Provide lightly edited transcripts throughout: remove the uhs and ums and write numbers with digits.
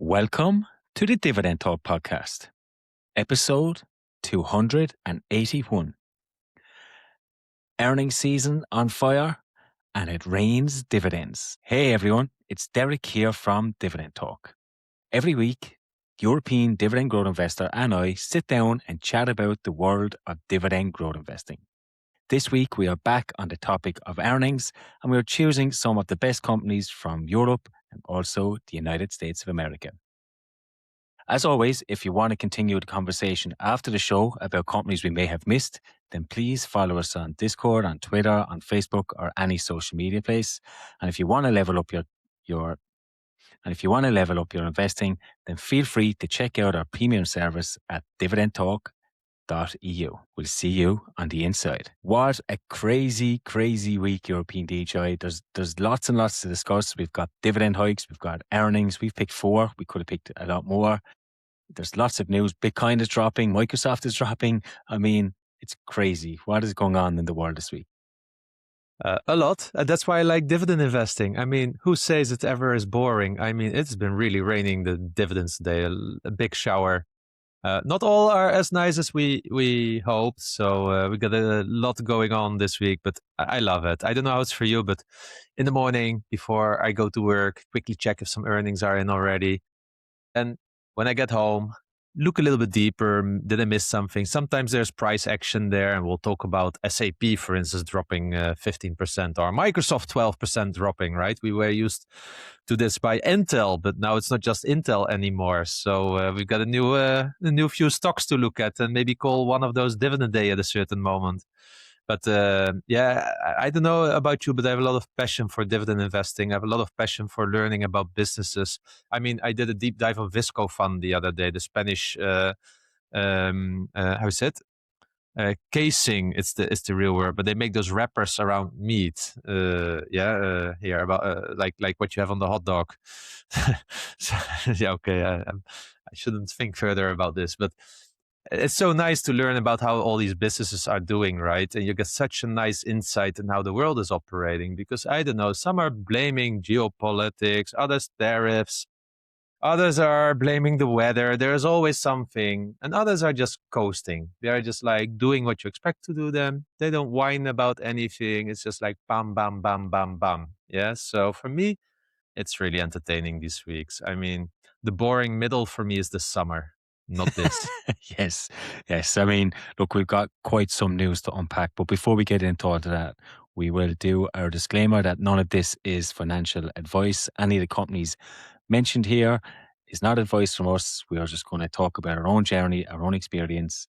Welcome to the Dividend Talk podcast, episode 281. Earnings season on fire, and it rains dividends. Hey everyone, it's Derek here from Dividend Talk. Every week, European dividend growth investor and I sit down and chat about the world of dividend growth investing. This week, we are back on the topic of earnings, and we are choosing some of the best companies from Europe and also the United States of America. As always, if you want to continue the conversation after the show about companies we may have missed, then please follow us on Discord, on Twitter, on Facebook, or any social media place. And if you want to level up your investing, then feel free to check out our premium service at dividendtalk.eu. We'll see you on the inside. What a crazy week, European DHI. There's lots and lots to discuss. We've got dividend hikes, we've got earnings. We've picked 4. We could have picked a lot more. There's lots of news. Bitcoin is dropping. Microsoft is dropping. I mean, it's crazy. What is going on in the world this week? A lot. That's why I like dividend investing. I mean, who says it ever is boring? I mean, it's been really raining the dividends today. A big shower. Not all are as nice as we hoped. So we got a lot going on this week, but I love it. I don't know how it's for you, but in the morning before I go to work, quickly check if some earnings are in already. And when I get home, look a little bit deeper. Did I miss something? Sometimes there's price action there, and we'll talk about SAP, for instance, dropping 15%, or Microsoft 12% dropping, right? We were used to this by Intel, but now it's not just Intel anymore. So we've got a new few stocks to look at, and maybe call one of those dividend day at a certain moment. But I don't know about you, but I have a lot of passion for dividend investing. I have a lot of passion for learning about businesses. I mean, I did a deep dive on Visco Fund the other day, the Spanish, how is it? Casing, it's the real word, but they make those wrappers around meat. Here about like what you have on the hot dog. So, yeah, okay. I shouldn't think further about this, but it's so nice to learn about how all these businesses are doing, right? And you get such a nice insight in how the world is operating, because I don't know, some are blaming geopolitics, others tariffs, others are blaming the weather. There's always something, and others are just coasting. They are just like doing what you expect to do them. They don't whine about anything. It's just like bam, bam, bam, bam, bam. Yeah. So for me, it's really entertaining these weeks. I mean, the boring middle for me is the summer. Not this. Yes. I mean, look, we've got quite some news to unpack, but before we get into all of that, we will do our disclaimer that none of this is financial advice. Any of the companies mentioned here is not advice from us. We are just going to talk about our own journey, our own experience,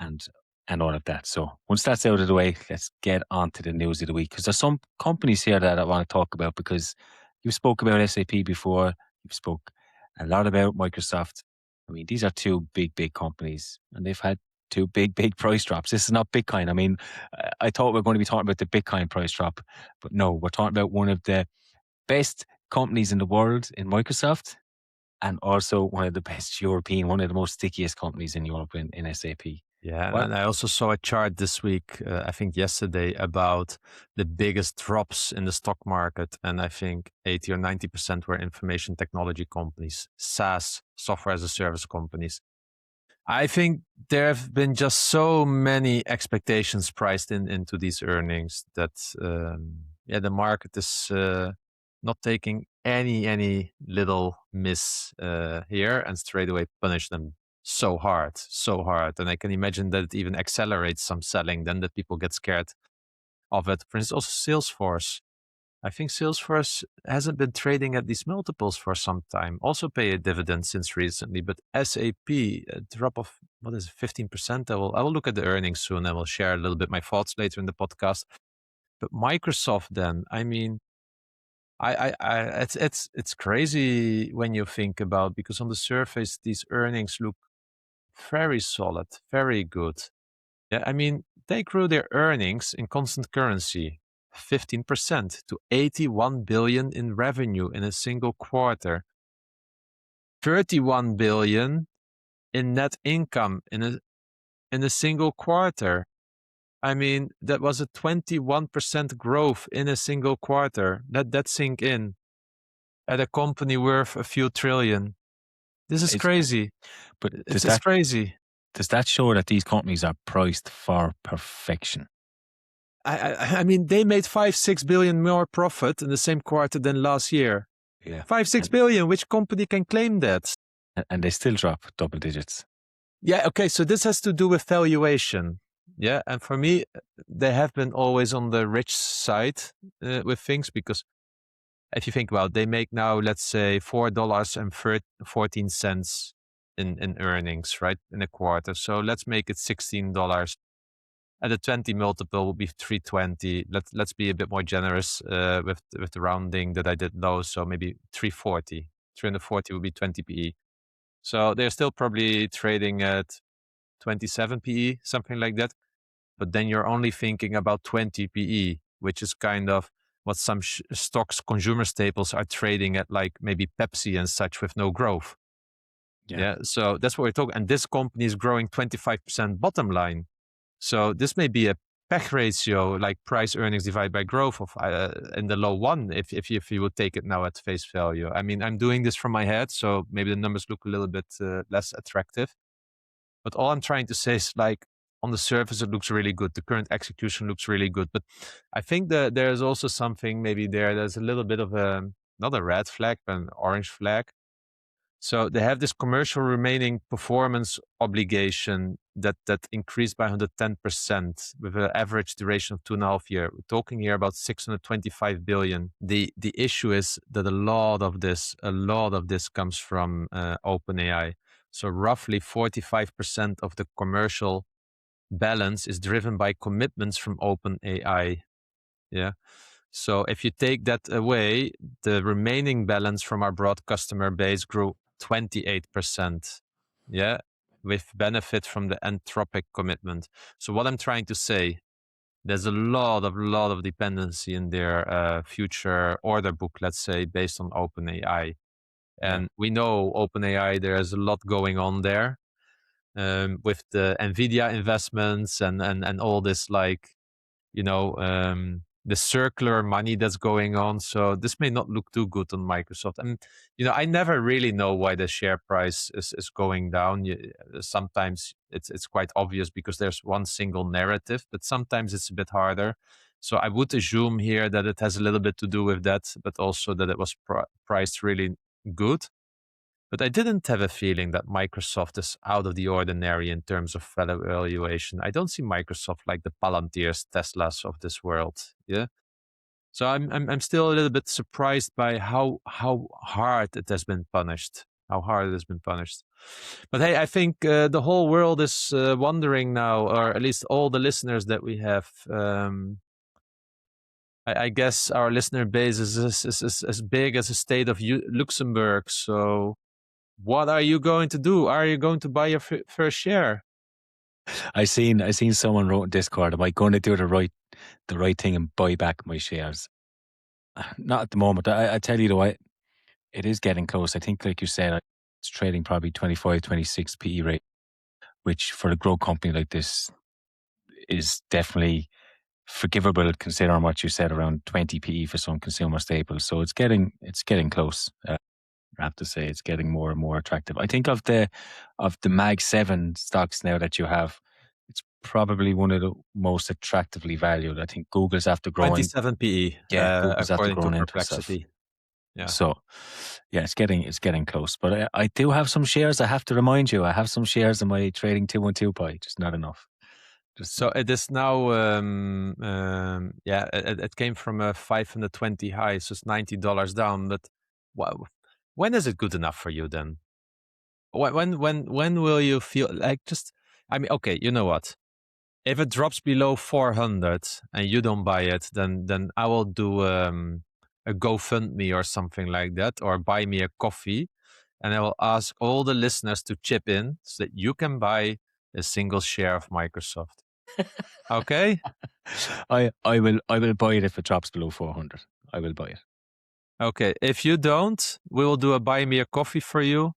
and all of that. So once that's out of the way, let's get on to the news of the week, because there's some companies here that I want to talk about, because you spoke about SAP before, you've spoke a lot about Microsoft. I mean, these are 2 big companies, and they've had 2 big price drops. This is not Bitcoin. I mean, I thought we were going to be talking about the Bitcoin price drop, but no, we're talking about one of the best companies in the world in Microsoft, and also one of the best European, one of the most stickiest companies in Europe in SAP. Yeah, and I also saw a chart this week, I think yesterday, about the biggest drops in the stock market. And I think 80 or 90% were information technology companies, SaaS, software as a service companies. I think there have been just so many expectations priced into these earnings that, the market is not taking any little miss here and straight away punish them so hard. And I can imagine that it even accelerates some selling, then that people get scared of it. For instance, also Salesforce. I think Salesforce hasn't been trading at these multiples for some time. Also pay a dividend since recently, but SAP, a drop of, 15%? I will look at the earnings soon. I will share a little bit my thoughts later in the podcast. But Microsoft then, I mean, it's crazy when you think about, because on the surface, these earnings look very solid, very good. Yeah, I mean, they grew their earnings in constant currency 15% to 81 billion in revenue in a single quarter, 31 billion in net income in a single quarter. I mean, that was a 21% growth in a single quarter. That sink in at a company worth a few trillion. This is crazy. But It's crazy. does that show that these companies are priced for perfection? I mean, they made 5-6 billion more profit in the same quarter than last year. Yeah. 5-6 billion. Which company can claim that? And they still drop double digits. Yeah. Okay. So this has to do with valuation. Yeah. And for me, they have been always on the rich side with things, because if you think about it, they make now, let's say, $4.14 in earnings, right, in a quarter. So let's make it $16. At a 20 multiple would be 320. Let's be a bit more generous with the rounding that I did low. So maybe 340. 340 would be 20 PE. So they're still probably trading at 27 PE, something like that. But then you're only thinking about 20 PE, which is kind of what some stocks, consumer staples, are trading at, like maybe Pepsi and such, with no growth. Yeah. So that's what we're talking. And this company is growing 25% bottom line. So this may be a PEG ratio, like price earnings divided by growth, of in the low one, if you would take it now at face value. I mean, I'm doing this from my head, so maybe the numbers look a little bit less attractive. But all I'm trying to say is, like, on the surface, it looks really good. The current execution looks really good. But I think that there's also something maybe there's a little bit of not a red flag, but an orange flag. So they have this commercial remaining performance obligation that increased by 110% with an average duration of 2.5 years. We're talking here about 625 billion. The issue is that a lot of this comes from OpenAI. So roughly 45% of the commercial balance is driven by commitments from OpenAI. Yeah. So if you take that away, the remaining balance from our broad customer base grew 28%. Yeah. With benefit from the Anthropic commitment. So what I'm trying to say, there's a lot of dependency in their future order book, let's say, based on OpenAI. And we know OpenAI, there's a lot going on there with the NVIDIA investments and all this, like, the circular money that's going on. So this may not look too good on Microsoft. And, I never really know why the share price is going down. Sometimes it's quite obvious because there's one single narrative, but sometimes it's a bit harder. So I would assume here that it has a little bit to do with that, but also that it was priced really good. But I didn't have a feeling that Microsoft is out of the ordinary in terms of valuation. I don't see Microsoft like the Palantirs, Teslas of this world. Yeah. So I'm still a little bit surprised by how hard it has been punished. How hard it has been punished. But hey, I think the whole world is wondering now, or at least all the listeners that we have. I guess our listener base is as big as the state of Luxembourg. So what are you going to do? Are you going to buy your first share? I seen someone wrote in Discord, am I going to do the right thing and buy back my shares? Not at the moment. I tell you though, it is getting close. I think, like you said, it's trading probably 25, 26 PE rate, which for a growth company like this is definitely forgivable considering what you said, around 20 PE for some consumer staples. So it's getting close. I have to say it's getting more and more attractive. I think of the Mag 7 stocks now that you have, it's probably one of the most attractively valued. I think Google's after growing 27 PE. Yeah, Google's after according to growing into itself. Perplexity. Yeah. So yeah, it's getting close. But I do have some shares. I have to remind you, I have some shares in my trading 212 pie, just not enough. So it is now, it came from a 520 high, so it's $90 down. But wow, when is it good enough for you then? When will you feel like okay, you know what? If it drops below 400 and you don't buy it, then I will do a GoFundMe or something like that, or buy me a coffee, and I will ask all the listeners to chip in so that you can buy a single share of Microsoft. Okay? I will buy it if it drops below 400. I will buy it. Okay. If you don't, we will do a buy me a coffee for you.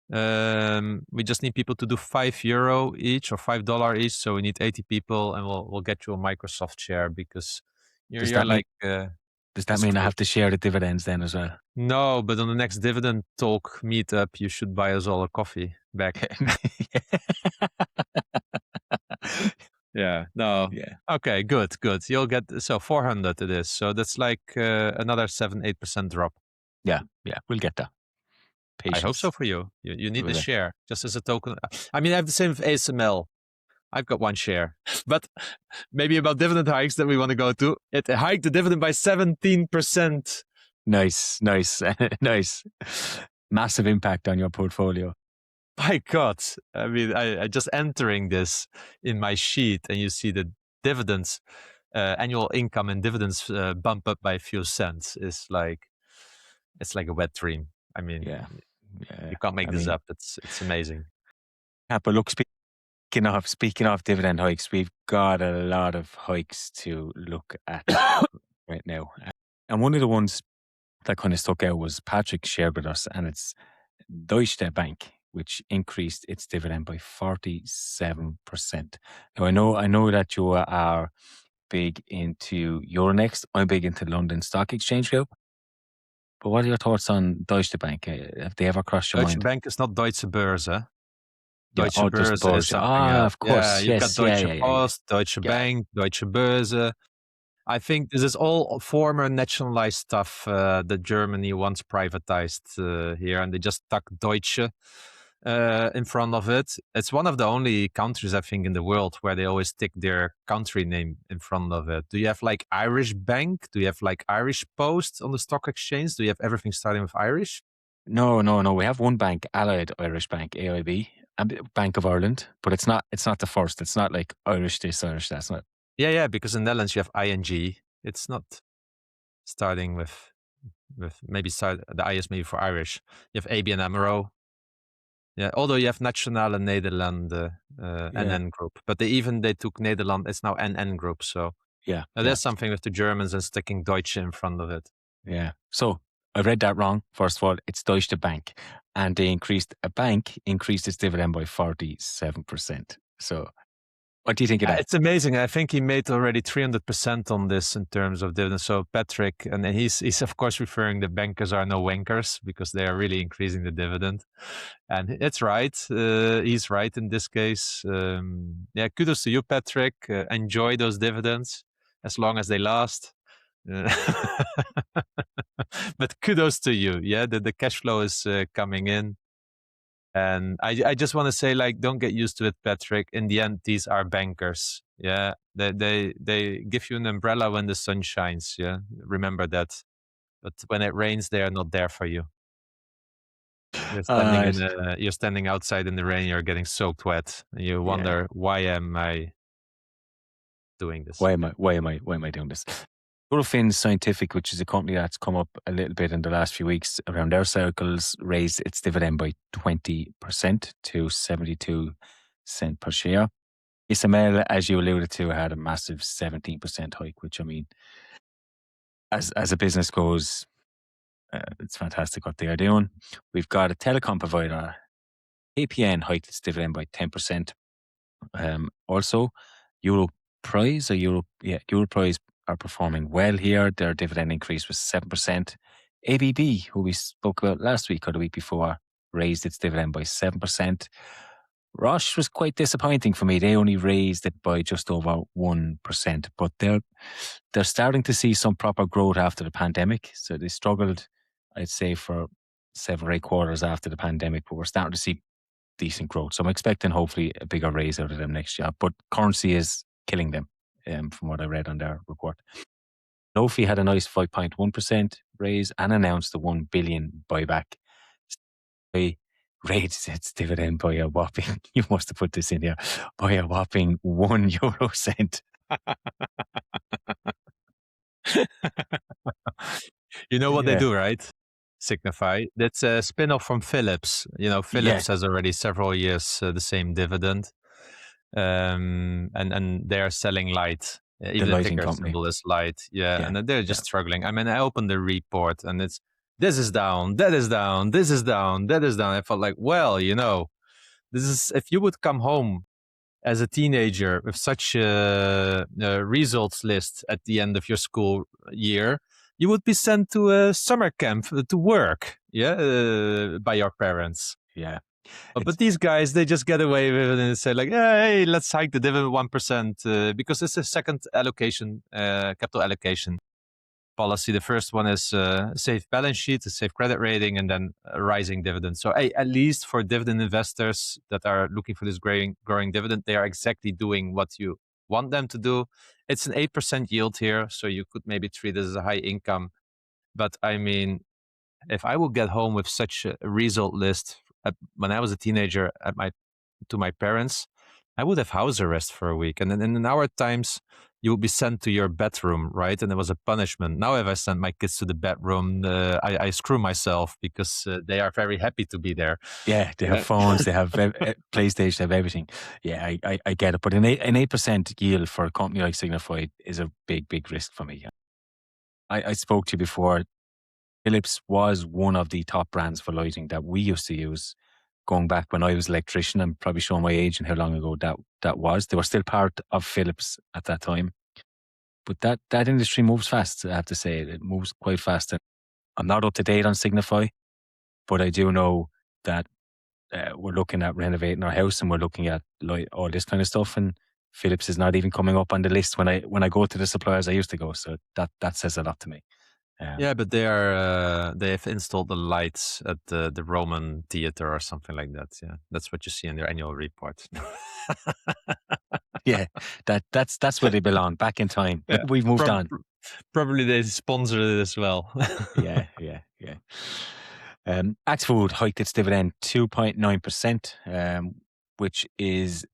We just need people to do €5 each or $5 each. So we need 80 people, and we'll get you a Microsoft share, because you're like Does that That's mean I true. have to share the dividends then as well? No, but on the next Dividend Talk meetup, you should buy us all a coffee back. Yeah. No. Yeah. Okay. Good. You'll get 400 it is. So that's like another 7-8% drop. Yeah. We'll get that. I hope so Patience. for you. You need We the will. share just as a token. I mean, I have the same with ASML. I've got one share, but maybe about dividend hikes that we want to go to. It hiked the dividend by 17%. Nice. Nice. Massive impact on your portfolio. My God. I mean, I just entering this in my sheet and you see the dividends, annual income and dividends bump up by a few cents is like, it's like a wet dream. I mean, Yeah. you can't make I this mean, up. It's amazing. yeah, but look, speaking of dividend hikes, we've got a lot of hikes to look at right now. And one of the ones that kind of stuck out was Patrick shared with us, and it's Deutsche Bank, which increased its dividend by 47%. Now I know that you are big into Euronext. I'm big into London Stock Exchange Group. But what are your thoughts on Deutsche Bank? Have they ever crossed your Deutsche mind? Bank is not Deutsche Börse. Yeah, Deutsche oh, just Börse is Borgia. something Ah, else. of Yeah, course. you've got Yes. Yeah. Deutsche Yeah. Yeah. Yeah. Post, Deutsche Yeah. Bank, Deutsche Börse. I think this is all former nationalized stuff that Germany once privatized here, and they just stuck Deutsche in front of it. It's one of the only countries, I think, in the world where they always stick their country name in front of it. Do you have like Irish Bank? Do you have like Irish Post on the stock exchange? Do you have everything starting with Irish? No. We have one bank, Allied Irish Bank, AIB, and Bank of Ireland, but it's not the first. It's not like Irish this, Irish that's not. Yeah, because in Netherlands you have ING. It's not starting with maybe the I is maybe for Irish. You have ABN AMRO. Yeah, although you have Nationale Nederland Yeah. NN Group, but they took Nederland. It's now NN Group. So Yeah. there's something with the Germans and sticking Deutsche in front of it. Yeah. So I read that wrong. First of all, it's Deutsche Bank. And a bank increased its dividend by 47%. So what do you think of that? It's amazing. I think he made already 300% on this in terms of dividends. So Patrick, and he's of course referring the bankers are no wankers because they are really increasing the dividend, and it's right. He's right in this case. Yeah, kudos to you, Patrick. Enjoy those dividends as long as they last. But kudos to you. Yeah, the cash flow is coming in. And I just want to say, like, don't get used to it, Patrick. In the end, these are bankers. Yeah, they give you an umbrella when the sun shines. Yeah, remember that. But when it rains, they are not there for you. Uh, You're standing outside in the rain. You're getting soaked wet. And you yeah. wonder, why am I doing this? Why am I doing this? Eurofins Scientific, which is a company that's come up a little bit in the last few weeks around our circles, raised its dividend by 20% to 72 cents per share. ASML, as you alluded to, had a massive 17% hike, which I mean, as a business goes, it's fantastic what they are doing. We've got a telecom provider, APN, hiked its dividend by 10%. Also, Europrise are performing well here. Their dividend increase was 7%. ABB, who we spoke about last week or the week before, raised its dividend by 7%. Roche was quite disappointing for me. They only raised it by just over 1%, but they're starting to see some proper growth after the pandemic. So they struggled, I'd say, for 7 or 8 quarters after the pandemic, but we're starting to see decent growth. So I'm expecting hopefully a bigger raise out of them next year. But currency is killing them, from what I read on their report. Sanofi had a nice 5.1% raise and announced the 1 billion buyback. They raised its dividend by a whopping, you must have put this in here, by a whopping 1 euro cent. You know what they Yeah. do, right? Signify. That's a spin-off from Philips. You know, Yeah. Philips has already several years the same dividend, and they're selling light. The Even the lighting ticker company. symbol is light. Yeah, Yeah. and they're Yeah. just struggling. I mean, I opened the report and it's this is down, that is down, this is down, that is down. I felt like, well, you know, this is if you would come home as a teenager with such a results list at the end of your school year, you would be sent to a summer camp to work, by your parents. Yeah. But these guys, they just get away with it and say like, hey, let's hike the dividend 1% because it's a second allocation, capital allocation policy. The first one is a safe balance sheet, a safe credit rating, and then a rising dividend. So hey, at least for dividend investors that are looking for this growing dividend, they are exactly doing what you want them to do. It's an 8% yield here, so you could maybe treat it as a high income. But I mean, if I would get home with such a result list when I was a teenager to my parents, I would have house arrest for a week. And then in our times, you would be sent to your bedroom, right? And it was a punishment. Now, if I send my kids to the bedroom, I screw myself because they are very happy to be there. Yeah, they have phones, they have PlayStation, they have everything. Yeah, I get it. But an 8% yield for a company like Signify is a big risk for me. I spoke to you before. Philips was one of the top brands for lighting that we used to use going back when I was an electrician. I'm probably showing my age and how long ago that was. They were still part of Philips at that time. But that industry moves fast, I have to say. It moves quite fast. And I'm not up to date on Signify, but I do know that we're looking at renovating our house and we're looking at all this kind of stuff. And Philips is not even coming up on the list when I go to the suppliers I used to go. So that says a lot to me. Yeah, but they've installed the lights at the Roman theater or something like that. Yeah, that's what you see in their annual report. Yeah, that's where they belong. Back in time, Yeah. we've moved on. Probably they sponsored it as well. Yeah. Axfood hiked its dividend 2.9%, which is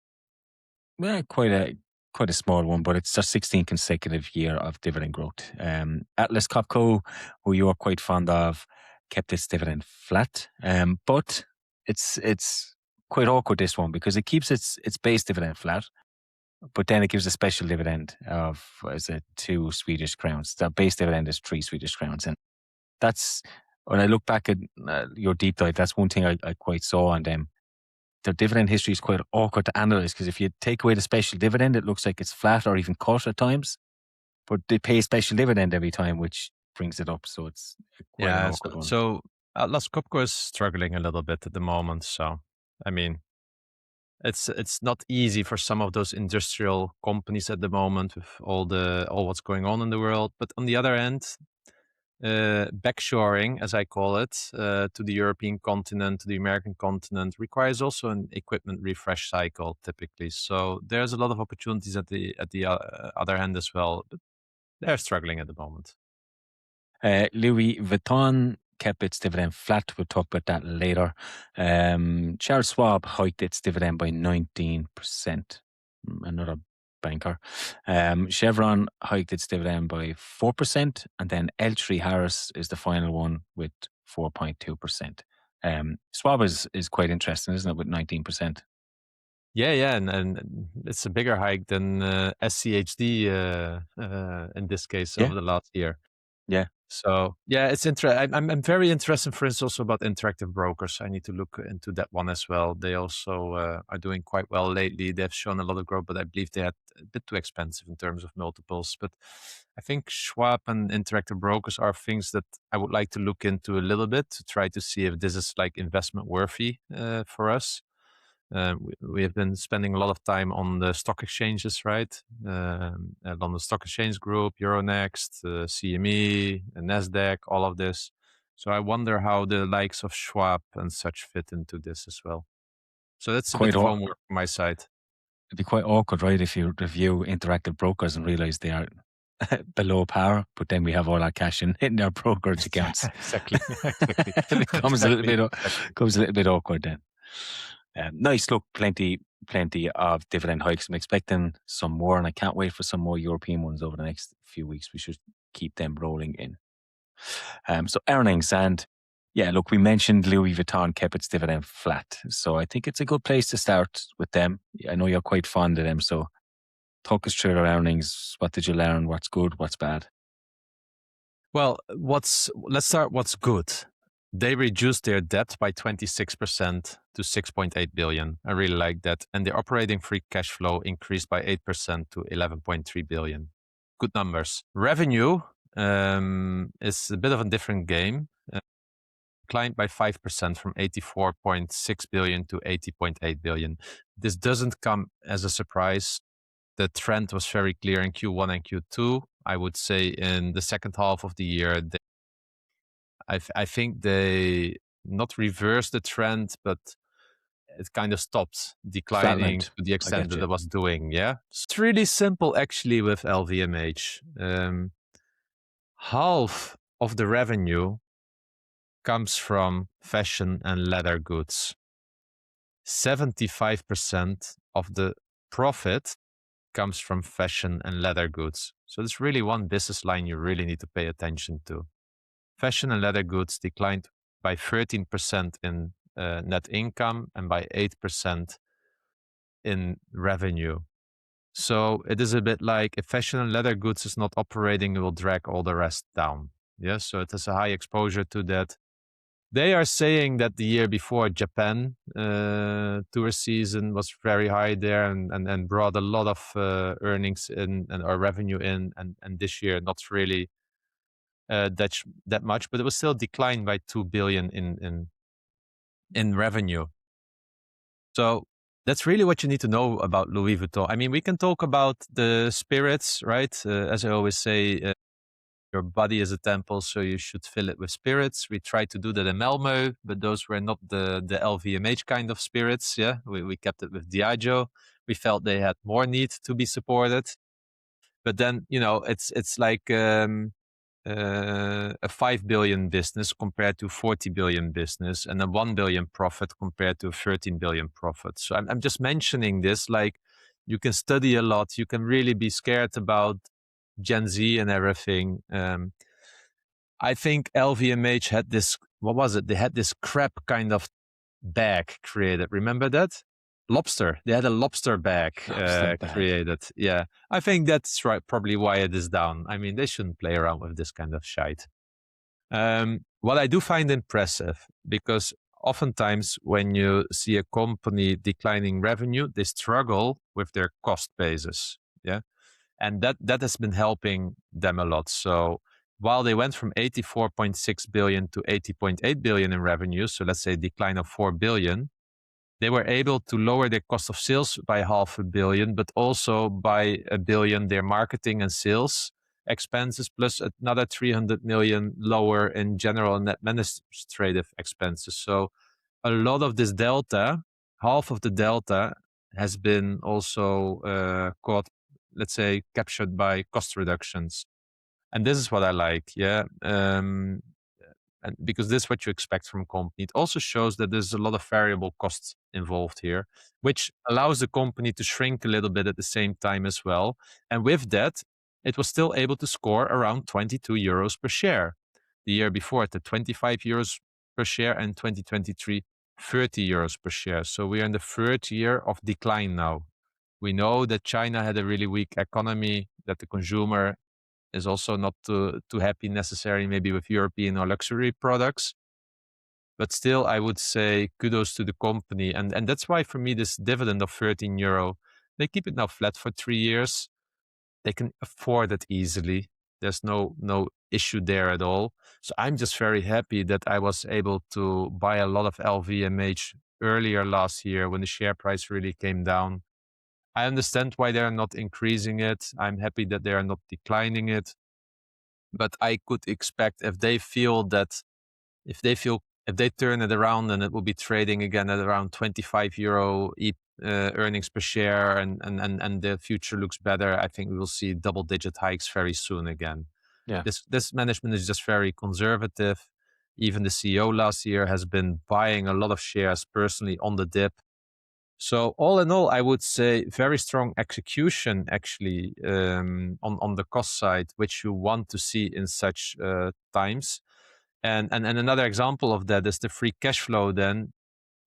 quite a small one, but it's their 16th consecutive year of dividend growth. Atlas Copco, who you are quite fond of, kept its dividend flat, but it's quite awkward, this one, because it keeps its base dividend flat, but then it gives a special dividend of, is it 2 Swedish crowns? The base dividend is 3 Swedish crowns, and that's, when I look back at your deep dive, that's one thing I quite saw on them. Their dividend history is quite awkward to analyze, because if you take away the special dividend, it looks like it's flat or even cut at times. But they pay a special dividend every time, which brings it up. So it's quite an awkward one. So Atlas Copco is struggling a little bit at the moment. So I mean, it's not easy for some of those industrial companies at the moment with all what's going on in the world. But on the other end, backshoring, as I call it, to the European continent, to the American continent, requires also an equipment refresh cycle typically. So there's a lot of opportunities at the other hand as well, but they're struggling at the moment. Louis Vuitton kept its dividend flat. We'll talk about that later. Charles Schwab hiked its dividend by 19%. Another banker. Chevron hiked its dividend by 4%, and then Altria Harris is the final one with 4.2%. Schwab is quite interesting, isn't it, with 19%? Yeah, and it's a bigger hike than SCHD in this case over the last year. Yeah. So yeah, it's interesting. I'm very interested, for instance, also about interactive brokers. I need to look into that one as well. They also are doing quite well lately. They've shown a lot of growth, but I believe they had a bit too expensive in terms of multiples. But I think Schwab and interactive brokers are things that I would like to look into a little bit to try to see if this is like investment worthy for us. We have been spending a lot of time on the stock exchanges, right? London Stock Exchange Group, Euronext, CME, Nasdaq, all of this. So I wonder how the likes of Schwab and such fit into this as well. So that's a bit of homework from my side. It'd be quite awkward, right, if you review interactive brokers and realize they are below par, but then we have all our cash in their brokerage accounts. Exactly. It becomes a little bit awkward then. Nice. Look, plenty of dividend hikes. I'm expecting some more, and I can't wait for some more European ones over the next few weeks. We should keep them rolling in. So earnings, and yeah, look, we mentioned Louis Vuitton kept its dividend flat, so I think it's a good place to start with them. I know you're quite fond of them, so talk us through their earnings. What did you learn? What's good? What's bad? Well, let's start what's good. They reduced their debt by 26% to 6.8 billion. I really like that. And the operating free cash flow increased by 8% to 11.3 billion. Good numbers. Revenue is a bit of a different game. Declined by 5% from 84.6 billion to 80.8 billion. This doesn't come as a surprise. The trend was very clear in Q1 and Q2. I would say in the second half of the year, I think they not reversed the trend, but it kind of stopped declining Flatlined. to the I extent get that you. it was doing. Yeah, it's really simple actually with LVMH. Half of the revenue comes from fashion and leather goods. 75% of the profit comes from fashion and leather goods. So there's really one business line you really need to pay attention to. Fashion and leather goods declined by 13% in net income and by 8% in revenue. So it is a bit like if fashion and leather goods is not operating, it will drag all the rest down. Yeah, so it has a high exposure to that. They are saying that the year before Japan tourist season was very high there and brought a lot of earnings in and or revenue in, and this year not really that much, but it was still declined by 2 billion in revenue. So that's really what you need to know about Louis Vuitton. I mean, we can talk about the spirits, right? As I always say, your body is a temple, so you should fill it with spirits. We tried to do that in Malmo, but those were not the LVMH kind of spirits. Yeah, we kept it with Diageo. We felt they had more need to be supported. But then, it's like a 5 billion business compared to 40 billion business, and a 1 billion profit compared to a 13 billion profit. So I'm just mentioning this like you can study a lot. You can really be scared about Gen Z and everything. I think LVMH had this, what was it? They had this crap kind of bag created. Remember that? Lobster. They had a lobster bag Lobster bag. created. Yeah. I think that's right. Probably why it is down. I mean, they shouldn't play around with this kind of shite. What I do find impressive, because oftentimes when you see a company declining revenue, they struggle with their cost basis. Yeah. And that has been helping them a lot. So while they went from 84.6 billion to 80.8 billion in revenue, so let's say a decline of 4 billion, they were able to lower their cost of sales by half a billion, but also by 1 billion their marketing and sales expenses, plus another 300 million lower in general and administrative expenses. So a lot of this delta, half of the delta, has been also caught, let's say, captured by cost reductions. And this is what I like. Yeah. And because this is what you expect from a company. It also shows that there's a lot of variable costs involved here, which allows the company to shrink a little bit at the same time as well. And with that, it was still able to score around 22 euros per share. The year before, at the 25 euros per share, and 2023, 30 euros per share. So we are in the third year of decline now. We know that China had a really weak economy, that the consumer is also not too happy necessarily maybe with European or luxury products. But still, I would say kudos to the company. And that's why for me, this dividend of 13 euro, they keep it now flat for 3 years. They can afford it easily. There's no issue there at all. So I'm just very happy that I was able to buy a lot of LVMH earlier last year when the share price really came down. I understand why they're not increasing it. I'm happy that they are not declining it. But I could expect if they if they turn it around, and it will be trading again at around 25 euro earnings per share, and the future looks better. I think we will see double-digit hikes very soon again. Yeah. This management is just very conservative. Even the CEO last year has been buying a lot of shares personally on the dip. So all in all, I would say very strong execution actually on the cost side, which you want to see in such times. And another example of that is the free cash flow. Then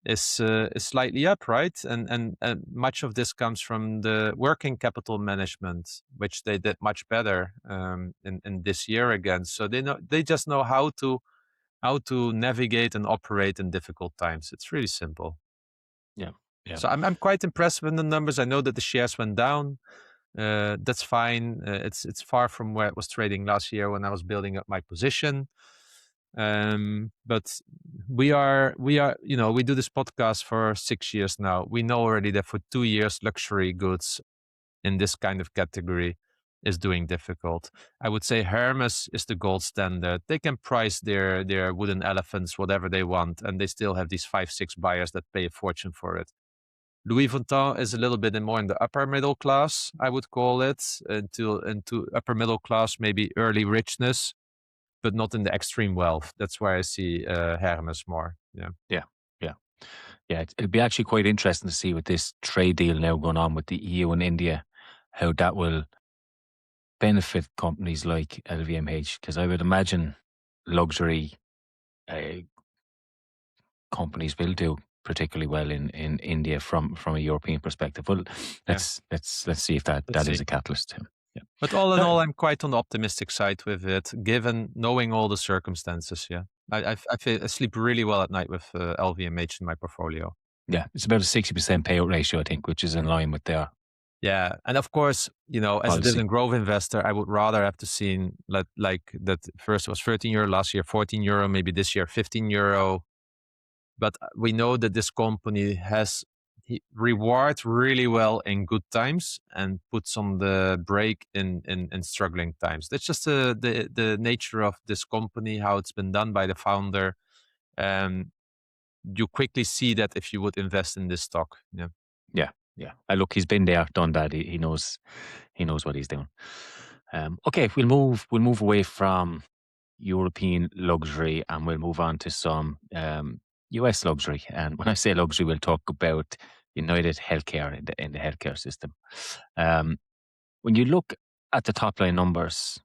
is slightly up, right? And much of this comes from the working capital management, which they did much better in this year again. So they just know how to navigate and operate in difficult times. It's really simple. Yeah. Yeah. So I'm quite impressed with the numbers. I know that the shares went down. That's fine. It's far from where it was trading last year when I was building up my position. But we do this podcast for 6 years now. We know already that for 2 years, luxury goods in this kind of category is doing difficult. I would say Hermes is the gold standard. They can price their wooden elephants whatever they want, and they still have these 5, 6 buyers that pay a fortune for it. Louis Vuitton is a little bit more in the upper middle class, I would call it, into upper middle class, maybe early richness, but not in the extreme wealth. That's where I see Hermes more. Yeah. Yeah, yeah, yeah. It'll be actually quite interesting to see with this trade deal now going on with the EU and India, how that will benefit companies like LVMH. Because I would imagine luxury uh, companies will do particularly well in India from a European perspective. Well, Yeah. let's see if that Let's is see. a catalyst. Yeah. But all in No, all, I'm quite on the optimistic side with it, given knowing all the circumstances. Yeah, I sleep really well at night with LVMH in my portfolio. yeah, it's about a 60% payout ratio, I think, which is in line with their Yeah, and of course, as a policy. dividend growth investor, I would rather have to see like that first was 13 euro, last year 14 euro, maybe this year 15 euro. But we know that this company has rewards really well in good times and puts on the brake in struggling times. That's just the nature of this company, how it's been done by the founder. Um, you quickly see that if you would invest in this stock. Yeah. Yeah, yeah. Look, he's been there, done that. He knows what he's doing. Okay, we'll move away from European luxury and we'll move on to some US luxury. And when I say luxury, we'll talk about UnitedHealthcare in the healthcare system. Um, when you look at the top line numbers,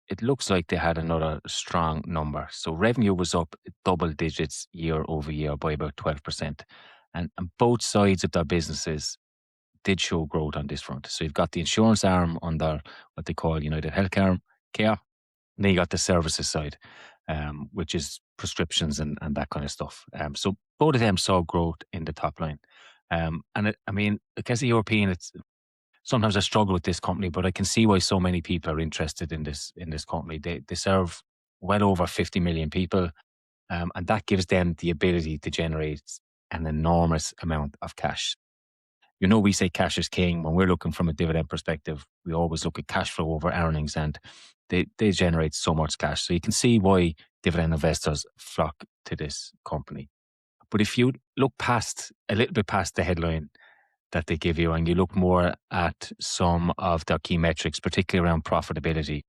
it looks like they had another strong number. So revenue was up double digits year over year by about 12%. And both sides of their businesses did show growth on this front. So you've got the insurance arm under what they call UnitedHealthcare, care. And then you got the services side, which is prescriptions and that kind of stuff. So both of them saw growth in the top line. I mean, as a European, it's sometimes I struggle with this company, but I can see why so many people are interested in this company. They serve well over 50 million people, and that gives them the ability to generate an enormous amount of cash. We say cash is king. When we're looking from a dividend perspective, we always look at cash flow over earnings, and they generate so much cash. So you can see why dividend investors flock to this company. But if you look a little bit past the headline that they give you, and you look more at some of their key metrics, particularly around profitability,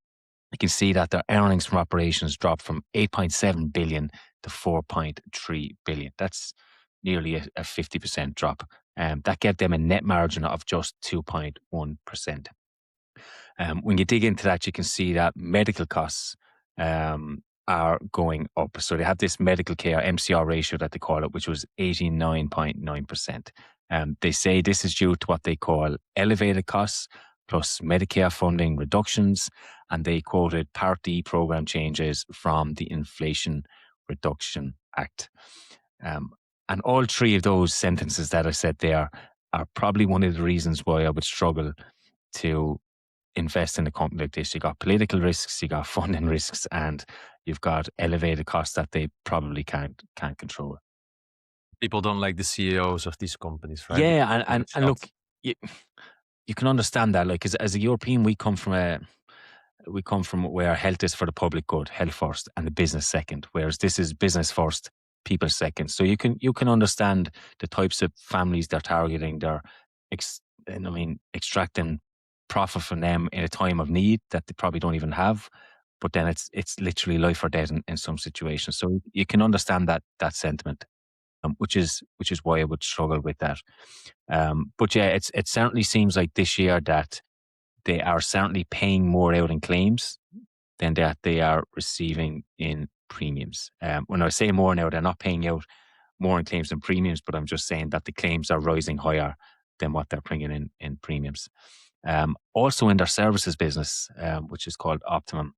you can see that their earnings from operations dropped from 8.7 billion to 4.3 billion. That's nearly a 50% drop. That gave them a net margin of just 2.1%. When you dig into that, you can see that medical costs are going up. So they have this medical care MCR ratio that they call it, which was 89.9%. They say this is due to what they call elevated costs plus Medicare funding reductions, and they quoted Part D program changes from the Inflation Reduction Act. And all three of those sentences that I said there are probably one of the reasons why I would struggle to invest in a company like this. You got political risks, you got funding risks, and you've got elevated costs that they probably can't control. People don't like the CEOs of these companies, right? Yeah, and look, you can understand that. Like as a European, we come from where health is for the public good, health first, and the business second. Whereas this is business first, people second. So you can understand the types of families they're targeting. They're extracting profit from them in a time of need that they probably don't even have. But then it's literally life or death in some situations. So you can understand that sentiment, which is why I would struggle with that. But yeah, it certainly seems like this year that they are certainly paying more out in claims than that they are receiving in premiums. When I say more now, they're not paying out more in claims than premiums, but I'm just saying that the claims are rising higher than what they're bringing in premiums. Also in their services business, which is called Optimum,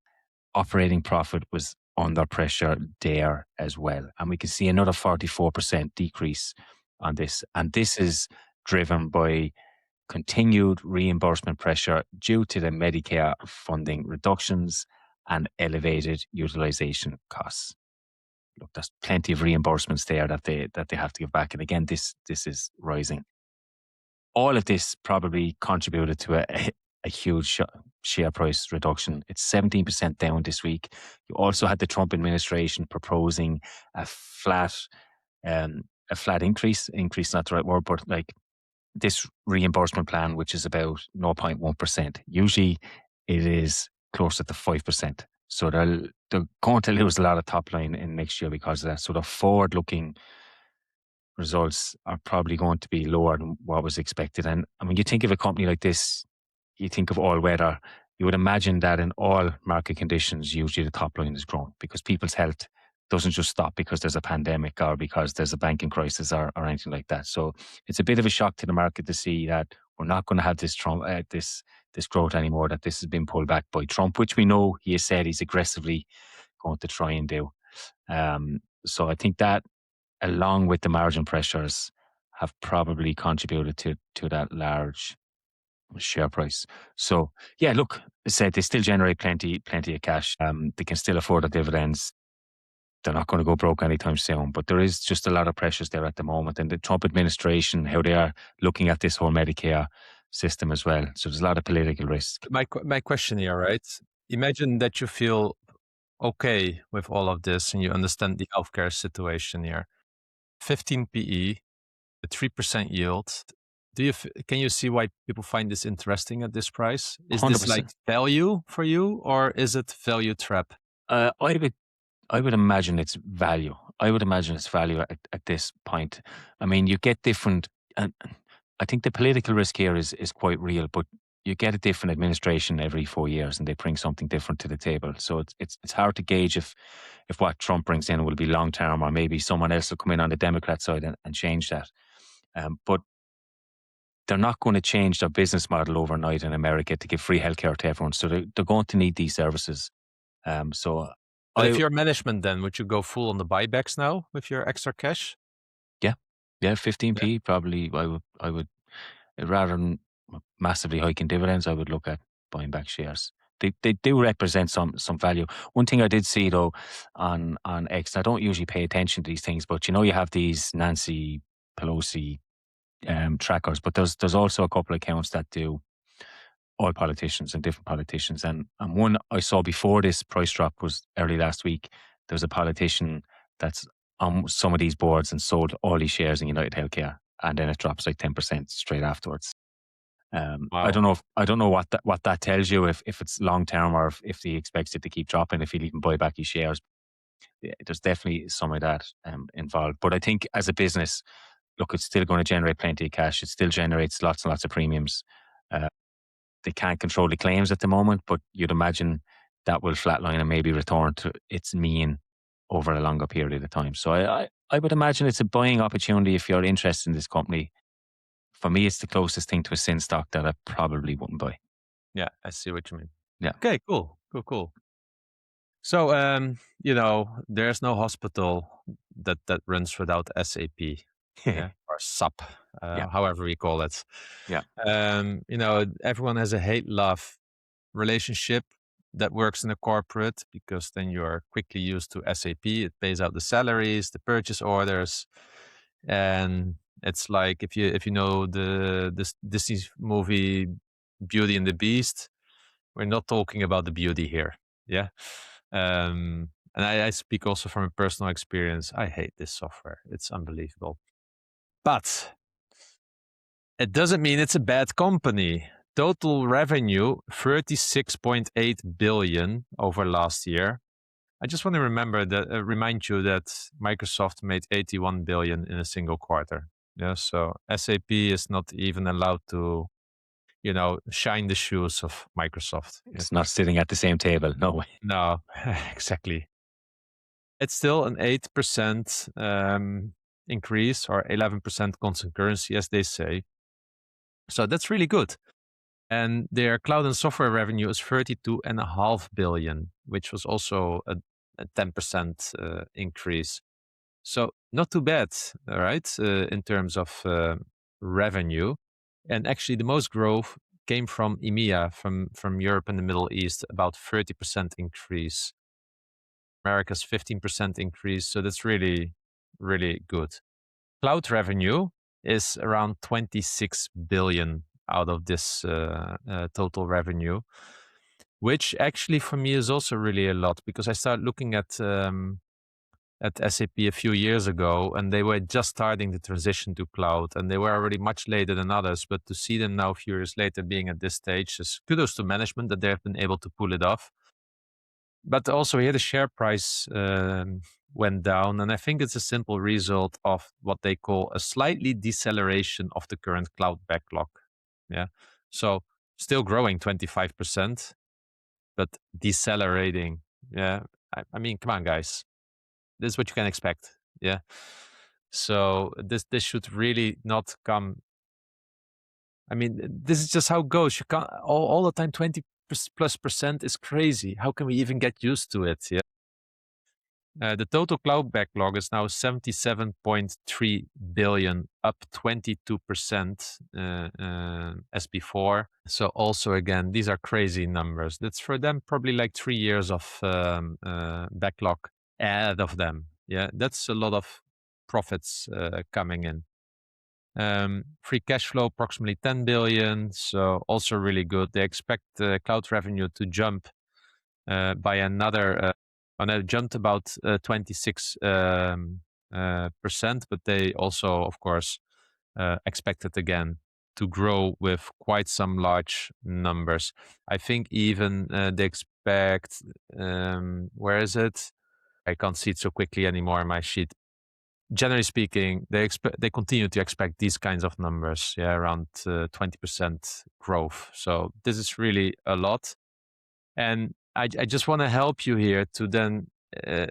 operating profit was under pressure there as well. And we can see another 44% decrease on this. And this is driven by continued reimbursement pressure due to the Medicare funding reductions and elevated utilization costs. Look, there's plenty of reimbursements there that they have to give back. And again, this is rising. All of this probably contributed to a huge share price reduction. It's 17% down this week. You also had the Trump administration proposing a flat a flat increase. Increase not the right word, but like this reimbursement plan, which is about 0.1%. Usually it is closer to 5%. So they're going to lose a lot of top line in next year because of that. So the forward looking results are probably going to be lower than what was expected. And I mean, you think of a company like this, you think of all weather, you would imagine that in all market conditions, usually the top line is growing because people's health doesn't just stop because there's a pandemic or because there's a banking crisis or anything like that. So it's a bit of a shock to the market to see that we're not going to have this this growth anymore, that this has been pulled back by Trump, which we know he has said he's aggressively going to try and do. So I think that along with the margin pressures, have probably contributed to that large share price. So yeah, look, I said they still generate plenty of cash. They can still afford the dividends. They're not going to go broke anytime soon. But there is just a lot of pressures there at the moment, and the Trump administration, how they are looking at this whole Medicare system as well. So there's a lot of political risk. My question here, right? Imagine that you feel okay with all of this and you understand the healthcare situation here. 15 PE, a 3% yield. Can you see why people find this interesting at this price? Is this like 100%. value for you, or is it value trap? I would imagine it's value. I would imagine it's value at this point. I mean, you get different, and I think the political risk here is quite real, but you get a different administration every 4 years, and they bring something different to the table. So it's hard to gauge if what Trump brings in will be long term, or maybe someone else will come in on the Democrat side and change that. But they're not going to change their business model overnight in America to give free healthcare to everyone. So they're going to need these services. So But if I you're management, then would you go full on the buybacks now with your extra cash? yeah, yeah, Yeah. 15p probably. I would rather than massively hiking dividends, I would look at buying back shares. They do represent some value. One thing I did see though on X, I don't usually pay attention to these things, but you know you have these Nancy Pelosi trackers, but there's also a couple of accounts that do all politicians and different politicians. And one I saw before this price drop was early last week. There was a politician that's on some of these boards and sold all these shares in UnitedHealthcare, and then it drops like 10% straight afterwards. I Wow. don't know. I don't know what that tells you. If it's long term or if he expects it to keep dropping. If he'll even buy back his shares, yeah, there's definitely some of that involved. But I think as a business, look, it's still going to generate plenty of cash. It still generates lots and lots of premiums. Uh, they can't control the claims at the moment, but you'd imagine that will flatline and maybe return to its mean over a longer period of time. So I would imagine it's a buying opportunity if you're interested in this company. For me, it's the closest thing to a sin stock that I probably wouldn't buy. Yeah, I see what you mean. Yeah. Okay, cool. So, there's no hospital that runs without SAP, yeah, or SAP, Yeah. however we call it. Yeah. Everyone has a hate-love relationship that works in a corporate because then you are quickly used to SAP. It pays out the salaries, the purchase orders, and it's like if you know this Disney movie Beauty and the Beast, we're not talking about the beauty here. Yeah. And I speak also from a personal experience. I hate this software. It's unbelievable. But it doesn't mean it's a bad company. Total revenue 36.8 billion over last year. I just want to remind you that Microsoft made 81 billion in a single quarter. Yeah, so SAP is not even allowed to, shine the shoes of Microsoft. Yeah. It's not sitting at the same table. No way. No, exactly. It's still an 8% increase or 11% constant currency, as they say. So that's really good. And their cloud and software revenue is 32.5 billion, which was also a 10% increase. So not too bad, all right, in terms of revenue. And actually, the most growth came from EMEA, from Europe and the Middle East, about 30% increase. America's 15% increase. So that's really, really good. Cloud revenue is around 26 billion out of this total revenue, which actually for me is also really a lot, because I started looking at SAP a few years ago, and they were just starting the transition to cloud, and they were already much later than others. But to see them now, a few years later, being at this stage, is kudos to management that they have been able to pull it off. But also here, the share price went down, and I think it's a simple result of what they call a slightly deceleration of the current cloud backlog. Yeah, so still growing 25%, but decelerating. Yeah, I mean, come on, guys, this is what you can expect. Yeah, so this should really not come. I mean, this is just how it goes. You can't all the time 20+% is crazy. How can we even get used to it? Yeah. The total cloud backlog is now 77.3 billion, up 22% as before. So also again, these are crazy numbers. That's for them probably like 3 years of backlog ahead of them. Yeah, that's a lot of profits coming in. Free cash flow approximately 10 billion, so also really good. They expect cloud revenue to jump by another, and it jumped about 26%, but they also, of course, expect it again to grow with quite some large numbers. I think even they expect, where is it? I can't see it so quickly anymore in my sheet. Generally speaking, they continue to expect these kinds of numbers, yeah, around 20% growth. So this is really a lot. And I just want to help you here to then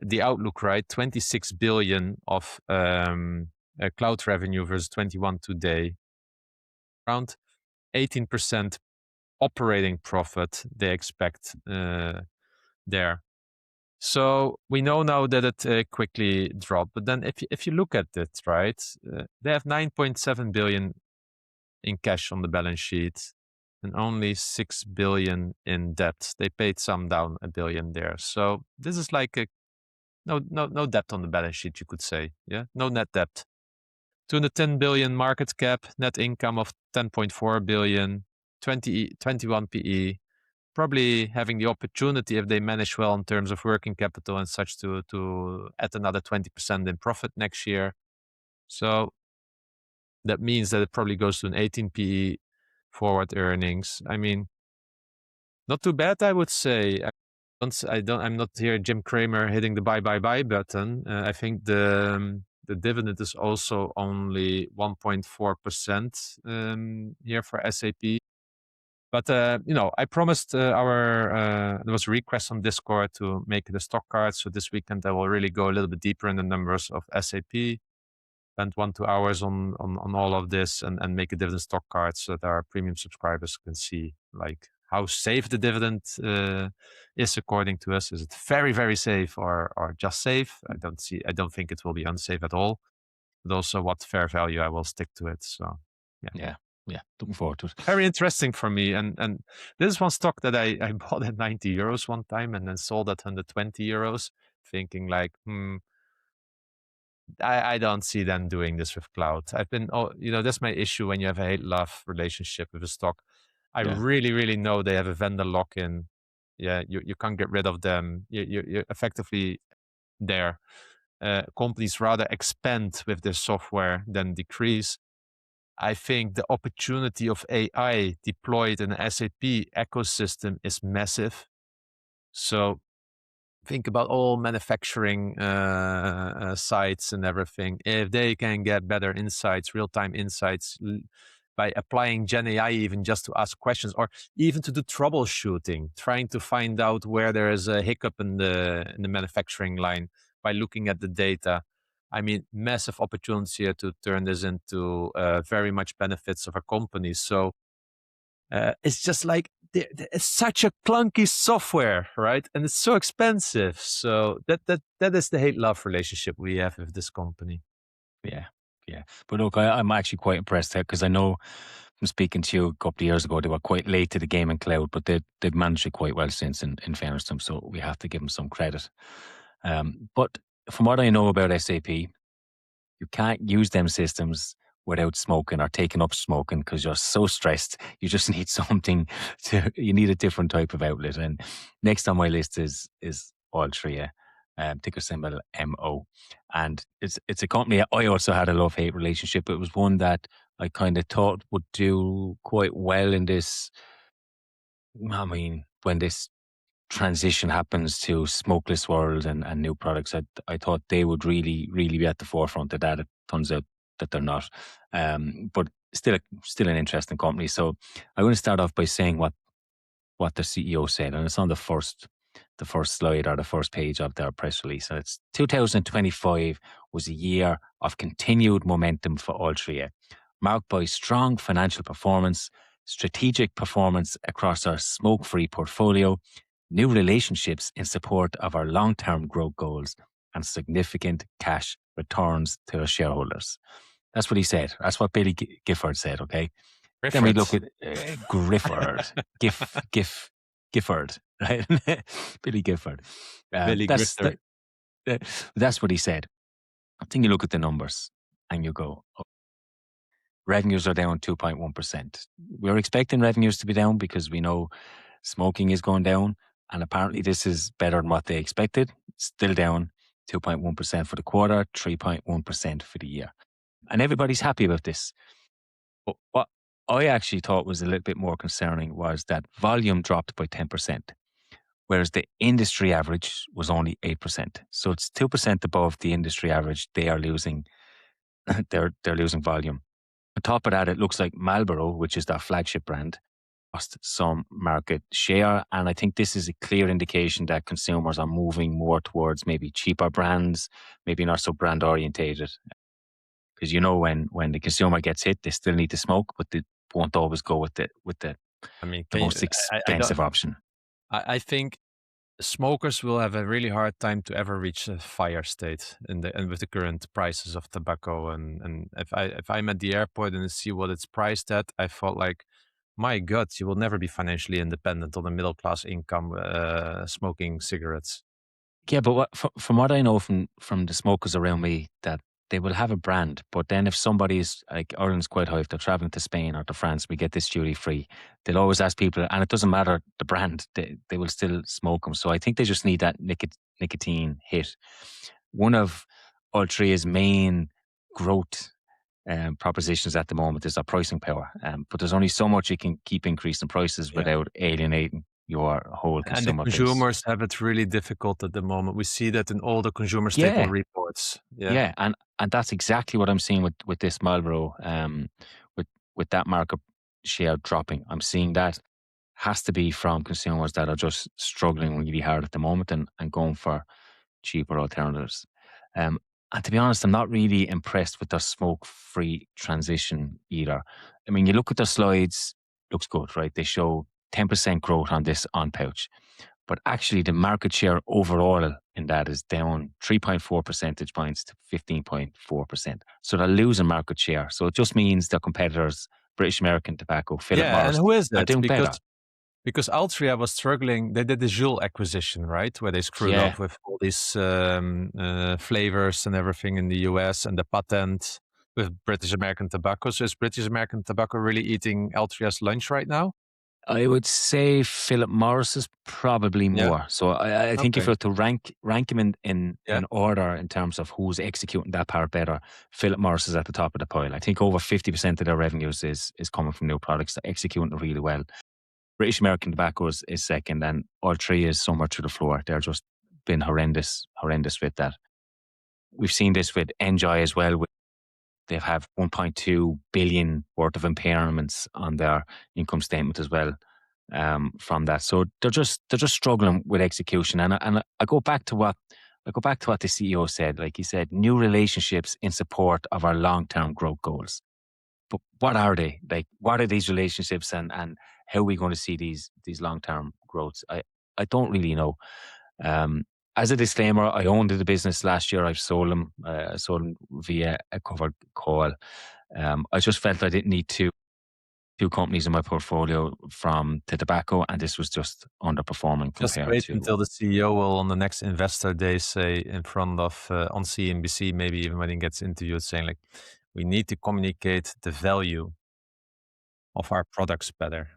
the outlook, right? 26 billion of cloud revenue versus 21 today, around 18% operating profit they expect there. So we know now that it quickly dropped, but then if you look at it, right, they have 9.7 billion in cash on the balance sheet and only 6 billion in debt. They paid some down, a billion there. So this is like a no debt on the balance sheet, you could say. Yeah, no net debt. 210 billion market cap, net income of 10.4 billion, 21 PE. Probably having the opportunity, if they manage well in terms of working capital and such, to add another 20% in profit next year. So that means that it probably goes to an 18 PE forward earnings. I mean, not too bad, I would say. I'm not here, Jim Cramer, hitting the buy button. I think the dividend is also only 1.4% here for SAP. But I promised there was a request on Discord to make the stock card. So this weekend I will really go a little bit deeper in the numbers of SAP. Spend 1-2 hours on all of this and make a dividend stock card so that our premium subscribers can see like how safe the dividend is according to us. Is it very, very safe or just safe? I don't think it will be unsafe at all. But also what fair value I will stick to it. So Yeah. Looking forward to it. very interesting for me. And this is one stock that I bought at 90 euros one time and then sold at 120 euros, thinking like, I don't see them doing this with cloud. That's my issue when you have a hate-love relationship with a stock. I really, really know they have a vendor lock-in. Yeah, you can't get rid of them. You're effectively there. Companies rather expand with their software than decrease. I think the opportunity of AI deployed in the SAP ecosystem is massive. So think about all manufacturing sites and everything. If they can get better insights, real-time insights, by applying Gen AI even just to ask questions or even to do troubleshooting, trying to find out where there is a hiccup in the manufacturing line by looking at the data. I mean, massive opportunity here to turn this into very much benefits of a company. So it's just like it's such a clunky software, right? And it's so expensive. So that is the hate-love relationship we have with this company. Yeah. But look, I'm actually quite impressed because I know from speaking to you a couple of years ago, they were quite late to the game in cloud, but they've managed it quite well since, in fairness to them. So we have to give them some credit. But from what I know about SAP, you can't use them systems without smoking or taking up smoking because you're so stressed. You just need something you need a different type of outlet. And next on my list is Altria, ticker symbol MO. And it's a company I also had a love-hate relationship. It was one that I kind of thought would do quite well in this. I mean, when this transition happens to smokeless world and new products, I thought they would really, really be at the forefront of that. It turns out that they're not. But still an interesting company. So I'm going to start off by saying what the CEO said, and it's on the first slide or the first page of their press release. And it's 2025 was a year of continued momentum for Altria, marked by strong financial performance, strategic performance across our smoke-free portfolio, new relationships in support of our long-term growth goals, and significant cash returns to our shareholders. That's what he said. That's what Billy Gifford said, okay? Griffiths. Then we look at Grifford. Gifford, right? Billy Gifford. Billy Grifter. That's what he said. I think you look at the numbers and you go, oh, revenues are down 2.1%. We're expecting revenues to be down because we know smoking is going down. And apparently this is better than what they expected. Still down 2.1% for the quarter, 3.1% for the year. And everybody's happy about this. But what I actually thought was a little bit more concerning was that volume dropped by 10%, whereas the industry average was only 8%. So it's 2% above the industry average. They are losing, they're losing volume. On top of that, it looks like Marlboro, which is their flagship brand, lost some market share. And I think this is a clear indication that consumers are moving more towards maybe cheaper brands, maybe not so brand orientated. Because when the consumer gets hit, they still need to smoke, but they won't always go with the I mean, most expensive option. I think smokers will have a really hard time to ever reach a fire state and with the current prices of tobacco. And if I'm at the airport and see what it's priced at, I felt like, my God, you will never be financially independent on a middle class income smoking cigarettes. Yeah, but from what I know from the smokers around me, that they will have a brand, but then if somebody's like Ireland's quite high, if they're traveling to Spain or to France, we get this duty free. They'll always ask people, and it doesn't matter the brand, they will still smoke them. So I think they just need that nicotine hit. One of Altria's main growth propositions at the moment is their pricing power, but there's only so much you can keep increasing prices without alienating your whole consumer and the consumers have it really difficult at the moment. We see that in all the consumer staple reports. Yeah, and that's exactly what I'm seeing with this Marlboro, with that market share dropping. I'm seeing that has to be from consumers that are just struggling really hard at the moment and going for cheaper alternatives. And to be honest, I'm not really impressed with their smoke-free transition either. I mean, you look at their slides, looks good, right? They show 10% growth on this on pouch. But actually the market share overall in that is down 3.4 percentage points to 15.4%. So they're losing market share. So it just means their competitors, British American Tobacco, Philip Morris, and who is that? are doing better. Because Altria was struggling. They did the Juul acquisition, right? Where they screwed up with all these flavors and everything in the US and the patent with British American Tobacco. So is British American Tobacco really eating Altria's lunch right now? I would say Philip Morris is probably more. Yeah. So I think if you were to rank him in order in terms of who's executing that part better, Philip Morris is at the top of the pile. I think over 50% of their revenues is coming from new products that executing it really well. British American Tobacco is second, and Altria is somewhere to the floor. They're just been horrendous with that. We've seen this with Enjoy as well. They have 1.2 billion worth of impairments on their income statement as well, from that. So they're just struggling with execution. And I go back to what the CEO said. Like he said, new relationships in support of our long-term growth goals. But what are they? Like, what are these relationships, and how are we going to see these long-term growths? I don't really know. As a disclaimer, I owned the business last year. I've sold them. Sold them via a covered call. I just felt I didn't need to two companies in my portfolio from the tobacco, and this was just underperforming Just compared wait to. until the CEO will on the next investor day say in front of on CNBC, maybe even when he gets interviewed, saying like, we need to communicate the value of our products better.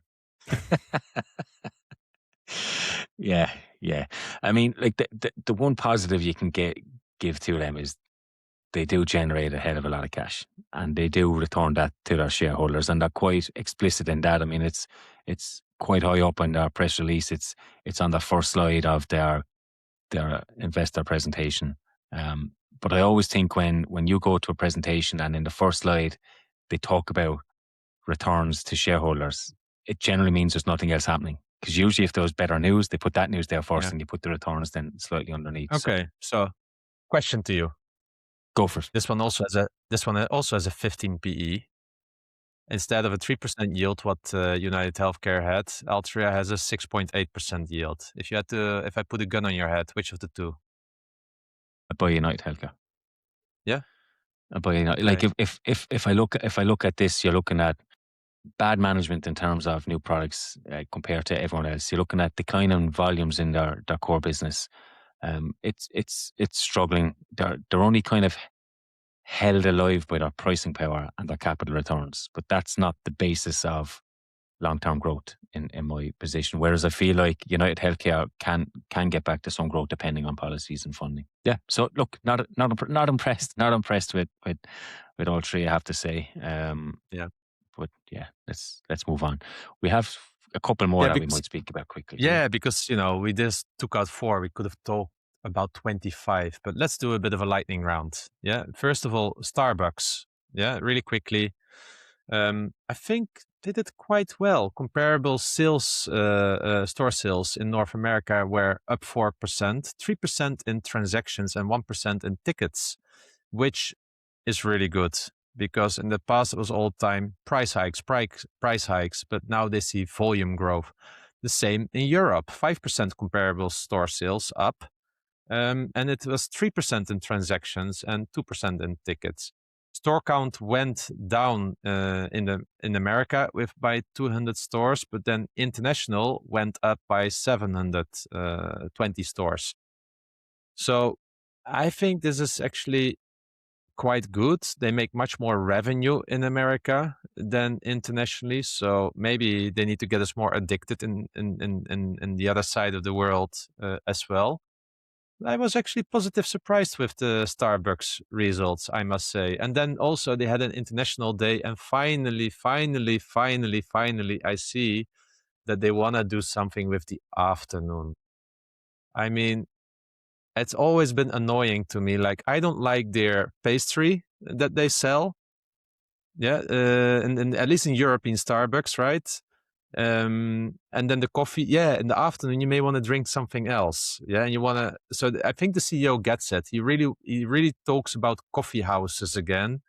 Yeah, yeah. I mean, like the one positive you can give to them is they do generate a hell of a lot of cash, and they do return that to their shareholders, and they're quite explicit in that. I mean, it's quite high up in their press release. It's on the first slide of their investor presentation. But I always think when you go to a presentation and in the first slide they talk about returns to shareholders, it generally means there's nothing else happening. Because usually, if there was better news, they put that news there first, Yeah. and you put the returns then slightly underneath. Okay. So, question to you: Go for it. This one also has a 15 PE. Instead of a 3% yield, what UnitedHealthcare had, Altria has a 6.8% yield. If I put a gun on your head, which of the two? I buy UnitedHealthcare. Yeah. I buy United. Like Okay. if I look at this, you're looking at bad management in terms of new products compared to everyone else. You're looking at declining volumes in their core business. It's struggling. They're only kind of held alive by their pricing power and their capital returns, but that's not the basis of long-term growth in my position. Whereas I feel like United Healthcare can get back to some growth depending on policies and funding. Yeah. So look, not impressed, not impressed with all three, I have to say. Yeah. But yeah, let's move on. We have a couple more Yeah, that we because might speak about quickly. Do we? Yeah, because we just took out 4. We could have talked about 25, but let's do a bit of a lightning round. Yeah. First of all, Starbucks. Yeah, really quickly. I think they did quite well. Comparable sales, store sales in North America were up 4%, 3% in transactions, and 1% in tickets, which is really good because in the past it was all time price hikes, but now they see volume growth. The same in Europe, 5% comparable store sales up, and it was 3% in transactions and 2% in tickets. Store count went down in America by 200 stores, but then international went up by 720 stores. So I think this is actually quite good. They make much more revenue in America than internationally. So maybe they need to get us more addicted in the other side of the world as well. I was actually positive surprised with the Starbucks results, I must say. And then also they had an international day, and finally, I see that they want to do something with the afternoon. I mean, it's always been annoying to me. Like, I don't like their pastry that they sell. Yeah, and at least in European Starbucks, right? And then the coffee. Yeah, in the afternoon you may want to drink something else. Yeah, and you want to. So I think the CEO gets it. He really talks about coffee houses again,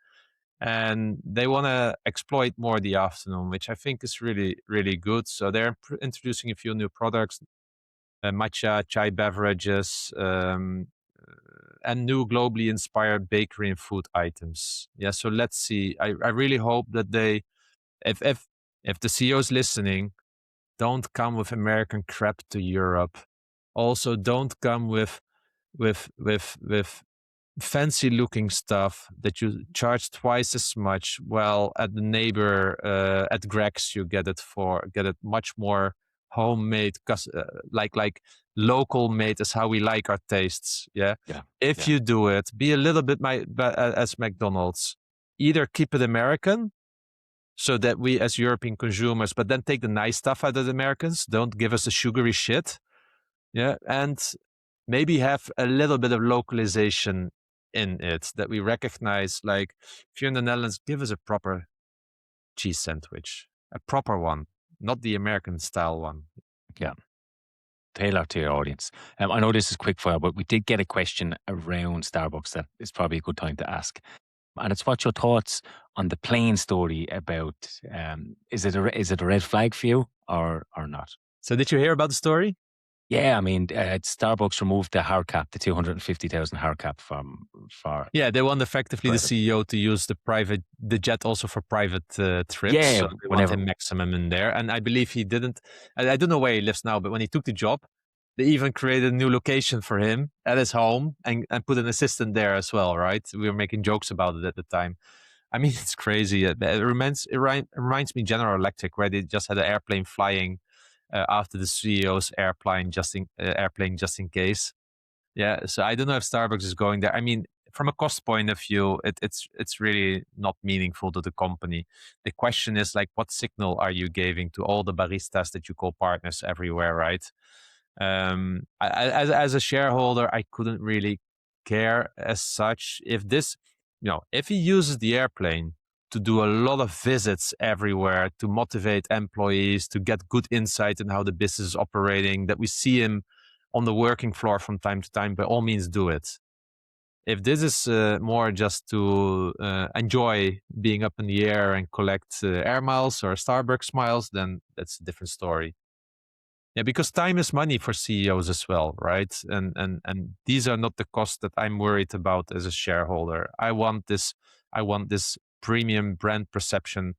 and they want to exploit more the afternoon, which I think is really good. So they're introducing a few new products, matcha, chai beverages, and new globally inspired bakery and food items. Yeah, so let's see. I really hope that if if the CEO is listening, don't come with American crap to Europe. Also, don't come with fancy looking stuff that you charge twice as much. Well, at the neighbor at Greg's, you get it much more homemade, like local made is how we like our tastes. Yeah. Yeah. If Yeah. you do it, be a little bit as McDonald's. Either keep it American so that we as European consumers, but then take the nice stuff out of the Americans. Don't give us the sugary shit. Yeah. And maybe have a little bit of localization in it that we recognize. Like, if you're in the Netherlands, give us a proper cheese sandwich, a proper one, not the American style one. Yeah. Tailor to your audience. I know this is quick fire, but we did get a question around Starbucks that is probably a good time to ask. And it's what's your thoughts on the plane story about is it a red flag for you or not? So, did you hear about the story? Yeah, I mean, Starbucks removed the hard cap, the 250,000 hard cap for Yeah, they want effectively the private. CEO to use the jet also for private trips. Yeah, So they want whenever him maximum in there. And I believe he didn't. I don't know where he lives now, but when he took the job, they even created a new location for him at his home and put an assistant there as well. Right? We were making jokes about it at the time. I mean, it's crazy. It reminds me General Electric, where they just had an airplane flying after the CEO's airplane just in case. Yeah, so I don't know if Starbucks is going there. I mean, from a cost point of view, it's really not meaningful to the company. The question is like, what signal are you giving to all the baristas that you call partners everywhere, right? As a shareholder, I couldn't really care as such if this, if he uses the airplane to do a lot of visits everywhere to motivate employees to get good insight in how the business is operating, that we see him on the working floor from time to time, by all means do it. If this is more just to enjoy being up in the air and collect air miles or Starbucks miles, then that's a different story. Yeah, because time is money for CEOs as well, right? And these are not the costs that I'm worried about as a shareholder. I want this premium brand perception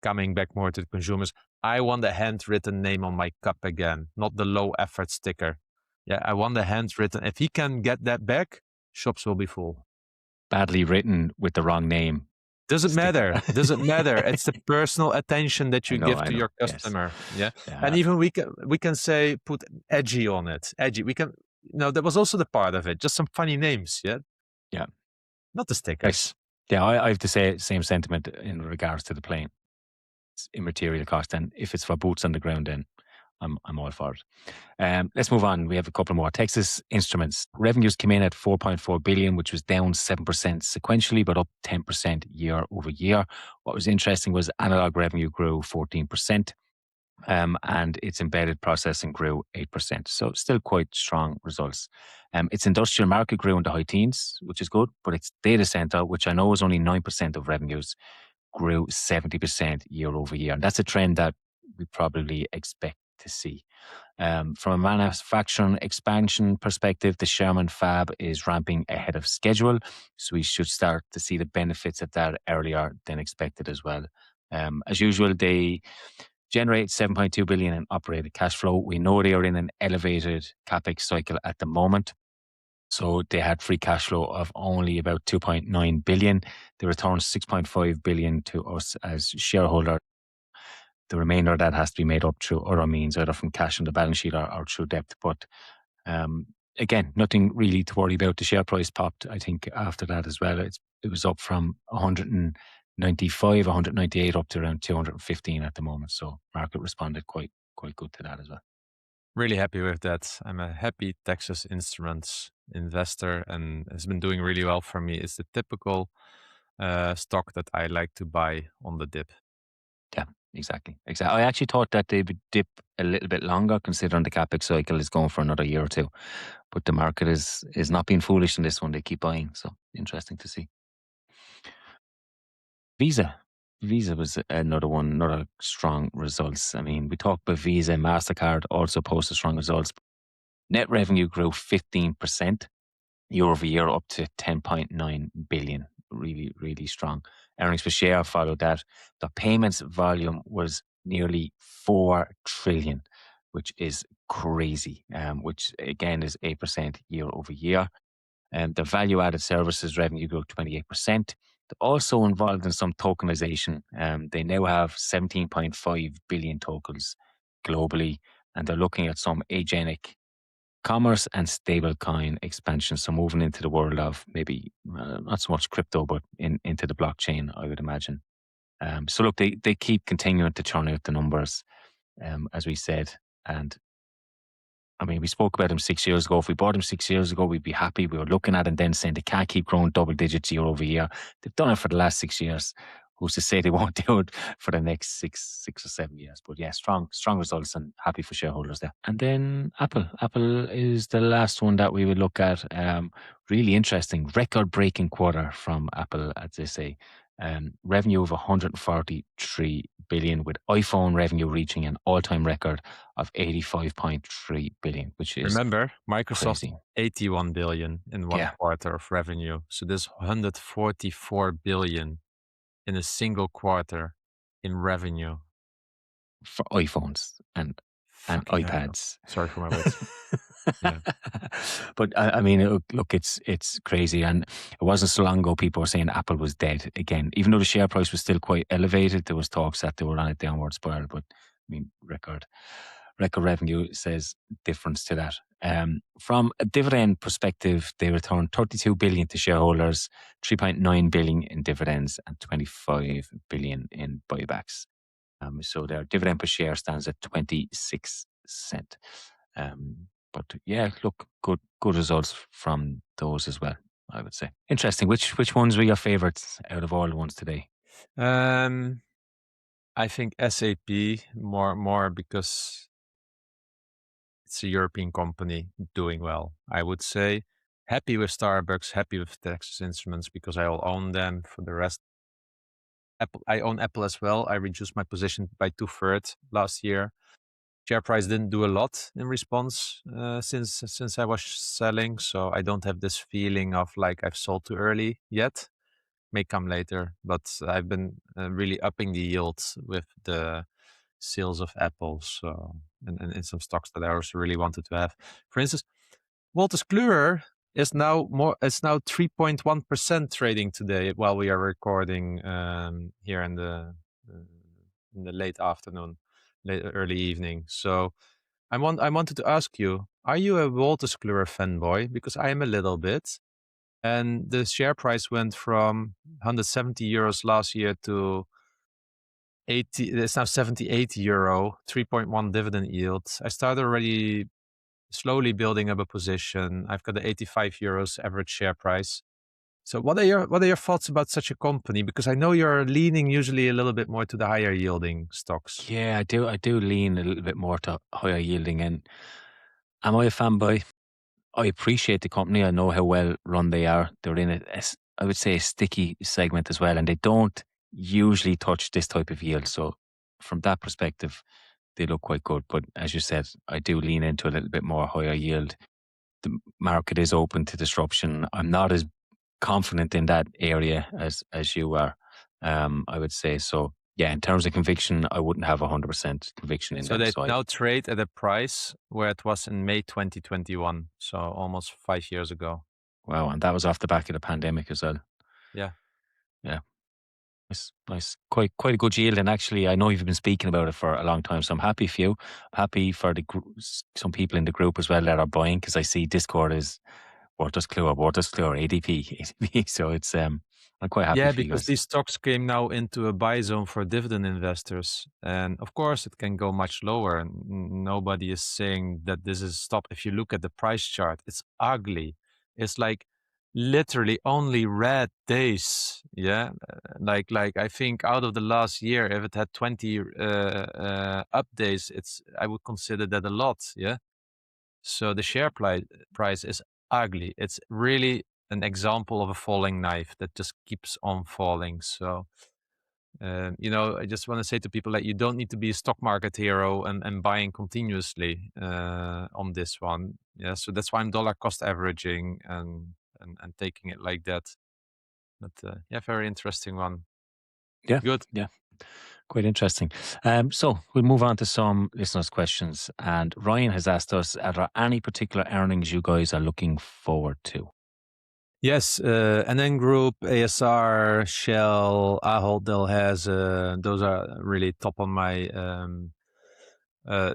coming back more to the consumers. I want a handwritten name on my cup again, not the low effort sticker. Yeah, I want a handwritten. If he can get that back, shops will be full. badly written with the wrong name Doesn't sticker. matter. Doesn't matter. It's the personal attention that you give I to know. your Yes. customer. Yeah. And Yeah. even we can say put edgy on it. Edgy. We can that was also the part of it. Just some funny names, yeah. Yeah. Not the Yes. stickers. Yeah, I have the same sentiment in regards to the plane. It's immaterial cost, and if it's for boots on the ground, then I'm all for it. Let's move on. We have a couple more. Texas Instruments revenues came in at 4.4 billion, which was down 7% sequentially, but up 10% year over year. What was interesting was analog revenue grew 14%, and its embedded processing grew 8%. So still quite strong results. Its industrial market grew in the high teens, which is good, but its data center, which I know is only 9% of revenues, grew 70% year over year. And that's a trend that we probably expect to see. From a manufacturing expansion perspective, the Sherman fab is ramping ahead of schedule. So we should start to see the benefits of that earlier than expected as well. As usual, they generate 7.2 billion in operating cash flow. We know they are in an elevated capex cycle at the moment. So they had free cash flow of only about 2.9 billion. They returned 6.5 billion to us as shareholder. The remainder of that has to be made up through other means, either from cash on the balance sheet or through debt. But again, nothing really to worry about. The share price popped, I think, after that as well. It was up from 195, 198 up to around 215 at the moment. So market responded quite good to that as well. Really happy with that. I'm a happy Texas Instruments investor, and it's been doing really well for me. It's the typical stock that I like to buy on the dip. Yeah, exactly. I actually thought that they would dip a little bit longer, considering the capex cycle is going for another year or two. But the market is not being foolish in this one. They keep buying. So interesting to see. Visa. Visa was another one, another strong results. I mean, we talked about Visa. MasterCard also posted strong results. Net revenue grew 15% year over year, up to 10.9 billion. Really, really strong. Earnings per share followed that. The payments volume was nearly 4 trillion, which is crazy, which again is 8% year over year. The value added services revenue grew 28%. They're also involved in some tokenization. They now have 17.5 billion tokens globally, and they're looking at some agentic commerce and stablecoin expansion. So moving into the world of maybe not so much crypto, but into the blockchain, I would imagine. So look, they keep continuing to churn out the numbers, as we said. And I mean, we spoke about them 6 years ago. If we bought them 6 years ago, we'd be happy. We were looking at it and then saying they can't keep growing double digits year over year. They've done it for the last 6 years. Who's to say they won't do it for the next six or 7 years? But yeah, strong results, and happy for shareholders there. And then Apple. Apple is the last one that we would look at. Really interesting, record-breaking quarter from Apple, as they say. Revenue of 143 billion, with iPhone revenue reaching an all-time record of 85.3 billion, which is Remember, Microsoft crazy. 81 billion in one Yeah, quarter of revenue. So this 144 billion in a single quarter in revenue. for iPhones and Fucking hell. iPads. Sorry for my words. Yeah. But I mean, look, it's crazy, and it wasn't so long ago people were saying Apple was dead again, even though the share price was still quite elevated. There was talks that they were on a downward spiral, but I mean, record revenue says difference to that. From a dividend perspective, they returned 32 billion to shareholders, 3.9 billion in dividends, and 25 billion in buybacks. So their dividend per share stands at 26 cent. But yeah, look, good results from those as well, I would say. Interesting. Which ones were your favorites out of all the ones today? Um, I think SAP more because it's a European company doing well. I would say happy with Starbucks, happy with Texas Instruments because I will own them. For the rest, Apple, I own Apple as well. I reduced my position by 2/3 last year. Share price didn't do a lot in response since I was selling, so I don't have this feeling of like I've sold too early yet. May come later, but I've been really upping the yields with the sales of Apple, so and some stocks that I also really wanted to have. For instance, Wolters Kluwer is now more. It's now 3.1% trading today while we are recording here uh, in the late afternoon, early evening. So I wanted to ask you: are you a Wolters Kluwer fanboy? Because I am a little bit. And the share price went from 170 euros last year to 80. It's now 78 euro, 3.1 dividend yield. I started already slowly building up a position. I've got the 85 euros average share price. So what are your thoughts about such a company? Because I know you're leaning usually a little bit more to the higher yielding stocks. Yeah, I do lean a little bit more to higher yielding. And am I a fanboy? I appreciate the company. I know how well run they are. They're in I would say, a sticky segment as well, and they don't usually touch this type of yield. So from that perspective, they look quite good. But as you said, I do lean into a little bit more higher yield. The market is open to disruption. I'm not as confident in that area as you are. I would say so. Yeah, in terms of conviction, I wouldn't have 100% conviction in So them. they So now trade at a price where it was in May 2021, so almost 5 years ago. wow, and that was off the back of the pandemic as well. Yeah. Yeah, nice, quite a good yield. And actually, I know you've been speaking about it for a long time, so I'm happy for you. I'm happy for some people in the group as well that are buying, because I see Discord is Wolters Kluwer, ADP. So it's I'm quite happy Yeah, for you because guys. these stocks came now into a buy zone for dividend investors. And of course, it can go much lower. Nobody is saying that this is stop. If you look at the price chart, it's ugly. It's like literally only red days. Yeah. Like I think out of the last year, if it had 20 up days, I would consider that a lot. Yeah. So the share price is ugly. It's really an example of a falling knife that just keeps on falling. So, I just want to say to people that you don't need to be a stock market hero and buying continuously on this one. Yeah, so that's why I'm dollar cost averaging and taking it like that. But yeah, very interesting one. Yeah, Good. yeah, quite interesting. So we'll move on to some listeners' questions. And Ryan has asked us: are there any particular earnings you guys are looking forward to? Yes, NN Group, ASR, Shell, Ahold Delhaize, those are really top on my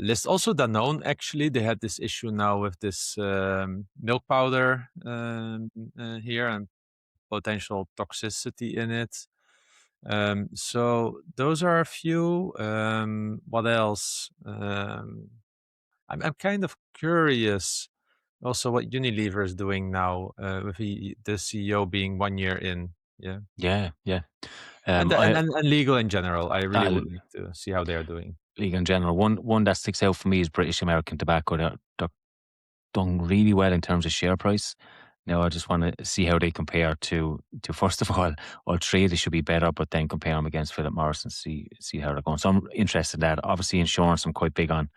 list. Also Danone, actually, they had this issue now with this milk powder here and potential toxicity in it. So those are a few. What else? I'm kind of curious also what Unilever is doing now with the CEO being 1 year in. Yeah. Yeah, yeah. And, I and legal in general. I really uh, would like to see how they're doing. league in general. One that sticks out for me is British American Tobacco. They're done really well in terms of share price. No, I just want to see how they compare to first of all three. They should be better, but then compare them against Philip Morris and see how they're going. So I'm interested in that. Obviously, insurance I'm quite big on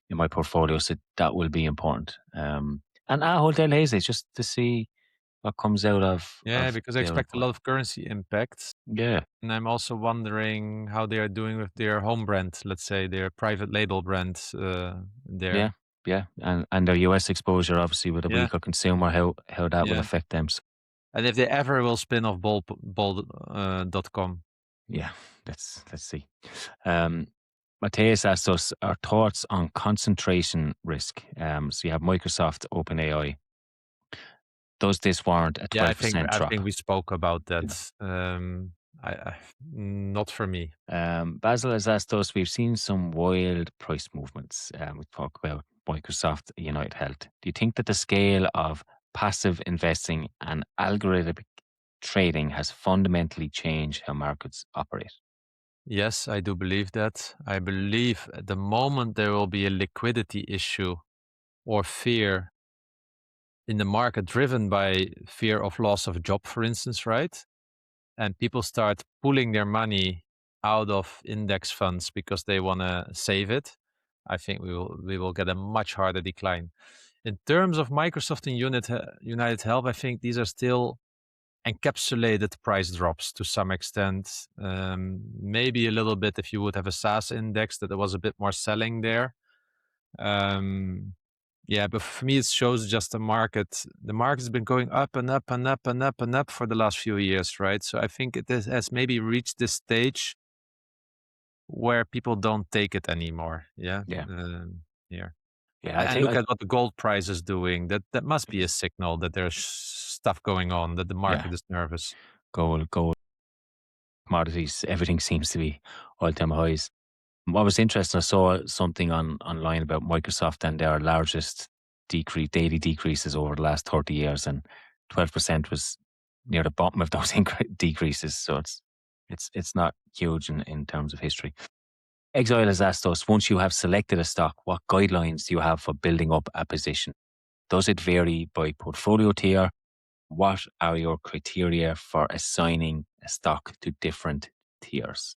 in my portfolio, so that will be important. And Ahold Delhaize just to see what comes out Yeah, of because I their expect a report. lot of currency impacts. Yeah, And I'm also wondering how they are doing with their home brand, let's say their private label brand yeah, there. yeah, and their US exposure obviously with a Yeah, weaker consumer, how that will yeah. affect them. So, And if they ever will spin off Bol.com. yeah, let's see. Um, Matthias asked us our thoughts on concentration risk. So you have Microsoft, OpenAI. Does this warrant a Yeah, 12% I drop? think we spoke about Yeah. that. Not for me. Basil has asked us, we've seen some wild price movements. We talk about Microsoft, United Health. Do you think that the scale of passive investing and algorithmic trading has fundamentally changed how markets operate? Yes, I do believe that. I believe at the moment there will be a liquidity issue or fear in the market driven by fear of loss of job, for instance, right? And people start pulling their money out of index funds because they want to save it. I think we will get a much harder decline. In terms of Microsoft and United Health, I think these are still encapsulated price drops to some extent. Maybe a little bit if you would have a SaaS index that there was a bit more selling there. Um, yeah, but for me, it shows just the market. The market has been going up and up and up and up and up for the last few years, right? So I think has maybe reached this stage where people don't take it anymore. Yeah, Yeah. here. Yeah, And look at what the gold price is doing. That must be a it's, signal that there's stuff going on, that the yeah, market is nervous. gold, commodities, everything seems to be all-time highs. What was interesting, I saw something online about Microsoft and their largest daily decreases over the last 30 years, and 12% was near the bottom of those decreases. So it's not huge in terms of history. Exile has asked us, once you have selected a stock, what guidelines do you have for building up a position? Does it vary by portfolio tier? What are your criteria for assigning a stock to different tiers?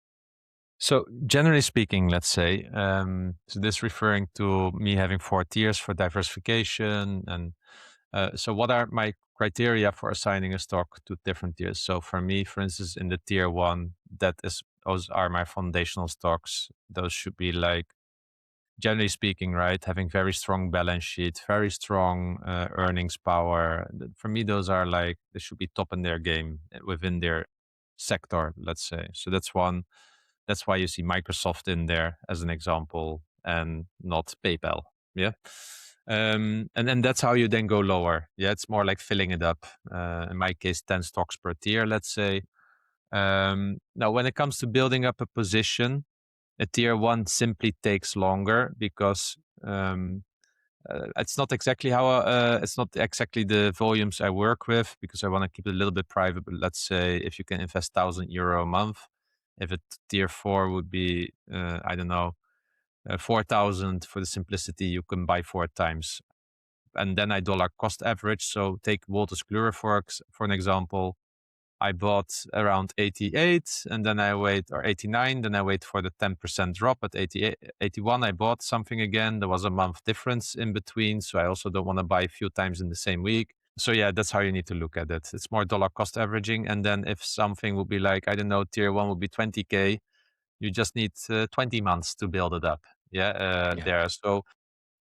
So generally speaking, let's say, so this referring to me having 4 tiers for diversification, and so what are my criteria for assigning a stock to different tiers? So for me, for instance, in the tier one, those are my foundational stocks. Those should be like, generally speaking, right, having very strong balance sheet, very strong earnings power. For me, those are like they should be top in their game within their sector, let's say. So that's one. That's why you see Microsoft in there as an example and not PayPal. Yeah. And then that's how you then go lower. Yeah, it's more like filling it up. In my case, 10 stocks per tier, let's say. Now, when it comes to building up a position, a tier one simply takes longer because it's not exactly the volumes I work with because I want to keep it a little bit private. But let's say if you can invest €1,000 a month, if a tier four would be, I don't know, 4,000 for the simplicity, you can buy 4 times. And then I dollar cost average. So take Wolters Kluwer for an example. I bought around 88 and then I wait, or 89, then I wait for the 10% drop at 88, 81. I bought something again. There was a month difference in between. So I also don't want to buy a few times in the same week. So yeah, that's how you need to look at it. It's more dollar cost averaging. And then if something would be like, I don't know, tier one would be 20K, you just need 20 months to build it up. Yeah, Yeah. there. So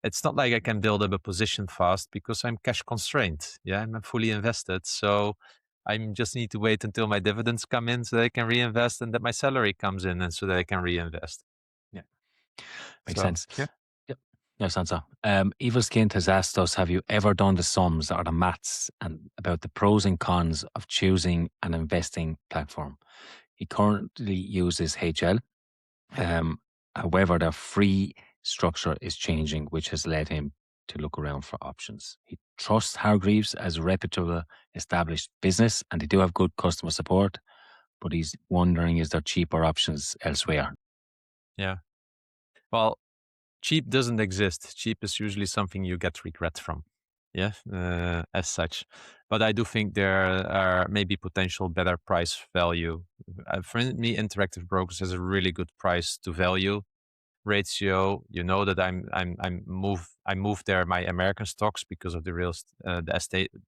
it's not like I can build up a position fast because I'm cash constrained. Yeah, I'm fully invested. So I just need to wait until my dividends come in so that I can reinvest and that my salary comes in and so that I can reinvest. Yeah. Makes So sense. yeah. Yep. No, sounds so. Evil Skint has asked us, have you ever done the sums or the maths and about the pros and cons of choosing an investing platform? He currently uses HL. However, their free structure is changing, which has led him to look around for options. He trusts Hargreaves as a reputable, established business, and they do have good customer support, but he's wondering, is there cheaper options elsewhere? Yeah. Well, cheap doesn't exist. Cheap is usually something you get regret from. as such. But I do think there are maybe potential better price value. For me, Interactive Brokers has a really good price to value ratio. You know that I moved there my American stocks because of the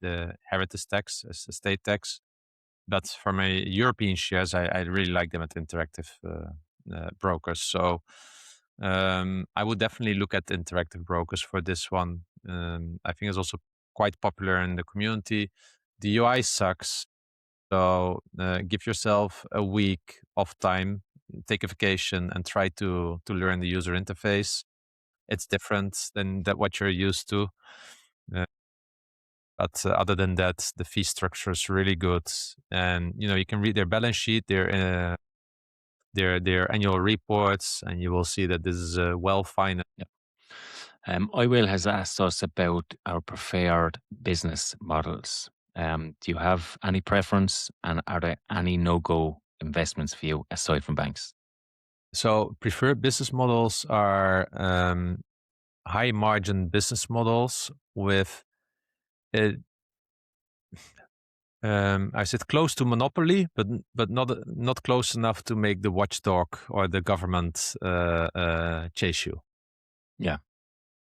the heritage tax, estate tax. But for my European shares, I really like them at Interactive Brokers. So I would definitely look at Interactive Brokers for this one. I think it's also quite popular in the community. The UI sucks, so give yourself a week of time, take a vacation, and try to learn the user interface. It's different than that what you're used to. Uh, but other than that, the fee structure is really good, and you can read their balance sheet, their annual reports, and you will see that this is well financed. Yeah. Will has asked us about our preferred business models. Do you have any preference, and are there any no-go investments for you aside from banks? So preferred business models are high margin business models with uh, I said close to monopoly, but not close enough to make the watchdog or the government chase you. Yeah,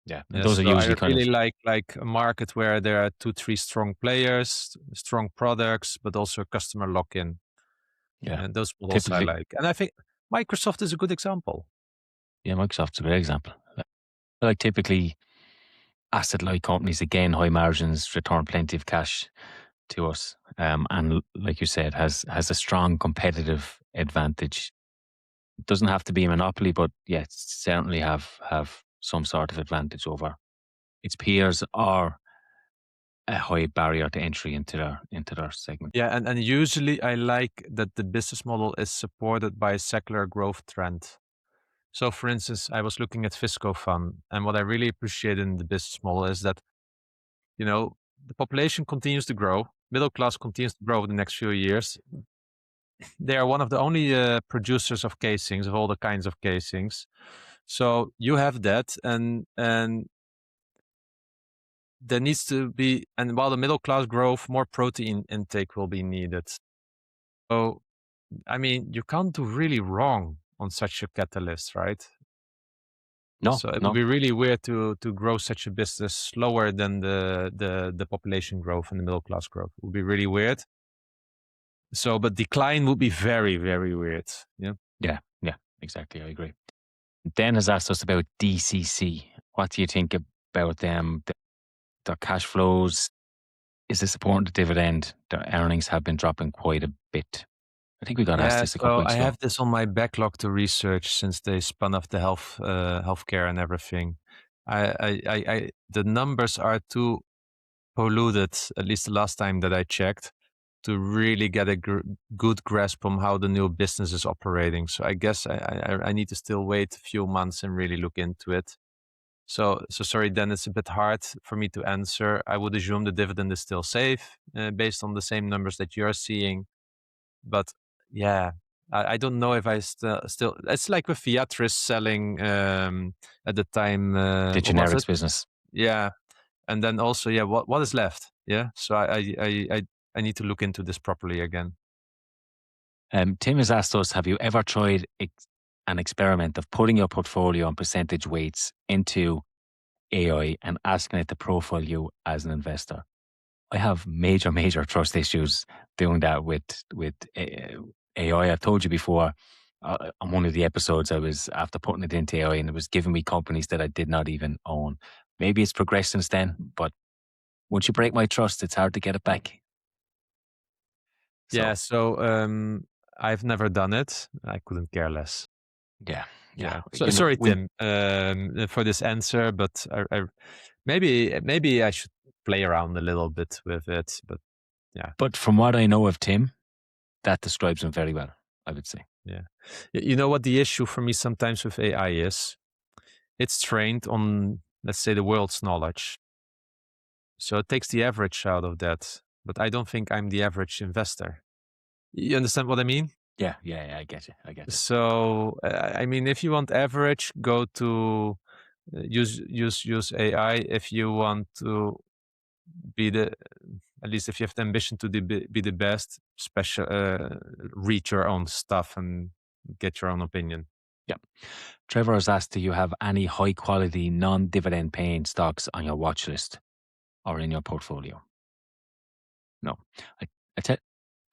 yeah. And Yeah, those are so I usually kind really of like a market where there are 2, 3 strong players, strong products, but also customer lock-in. yeah. And those models I Typically, like. And I think Microsoft is a good example. yeah. Microsoft's a great example. Like typically, asset-light companies again, high margins, return plenty of cash to us, and like you said, has a strong competitive advantage. It doesn't have to be a monopoly, but yeah, certainly have some sort of advantage over its peers or a high barrier to entry into their segment. Yeah, and usually I like that the business model is supported by a secular growth trend. So, for instance, I was looking at Fisco Fund, and what I really appreciate in the business model is that the population continues to grow, middle class continues to grow over the next few years. They are one of the only producers of casings, of all the kinds of casings. So you have that, and there needs to be, and while the middle class growth, more protein intake will be needed. So, I mean, you can't do really wrong on such a catalyst, right? No, So it would no, be really weird to grow such a business slower than the population growth and the middle class growth. It would be really weird. So, but decline would be very, very weird. Yeah. yeah, yeah, exactly. I agree. Dan has asked us about DCC. What do you think about them? Their cash flows. Is this supporting the dividend? Their earnings have been dropping quite a bit. I think we got asked Yeah, this a couple so I weeks ago. have this on my backlog to research since they spun off the healthcare and everything. The numbers are too polluted, at least the last time that I checked, to really get a good grasp on how the new business is operating. So I guess I need to still wait a few months and really look into it. So sorry, then it's a bit hard for me to answer. I would assume the dividend is still safe based on the same numbers that you're seeing. But yeah, I don't know if I still. It's like with Viatris selling at the time. The What was it? generics business. Yeah, and then also yeah, what is left? Yeah, so I need to look into this properly again. Tim has asked us, have you ever tried an experiment of putting your portfolio and percentage weights into AI and asking it to profile you as an investor? I have major, major trust issues doing that with AI. I've told you before on one of the episodes, I was after putting it into AI and it was giving me companies that I did not even own. Maybe it's progressed since then, but once you break my trust, it's hard to get it back. Yeah, So so I've never done it. I couldn't care less. yeah, yeah. Yeah. So sorry, Tim, for this answer, but maybe I should play around a little bit with it. But yeah, but from what I know of Tim, that describes him very well, I would say. yeah. You know what the issue for me sometimes with AI is? It's trained on, let's say, the world's knowledge. So it takes the average out of that. But I don't think I'm the average investor. You understand what I mean? Yeah, yeah, yeah, I get you. I get you. So I mean, if you want average, go to use AI. If you want to be the at least if you have the ambition to be the best, special read your own stuff and get your own opinion. Yeah. Trevor has asked, do you have any high quality non-dividend paying stocks on your watch list or in your portfolio? No. I, I, te-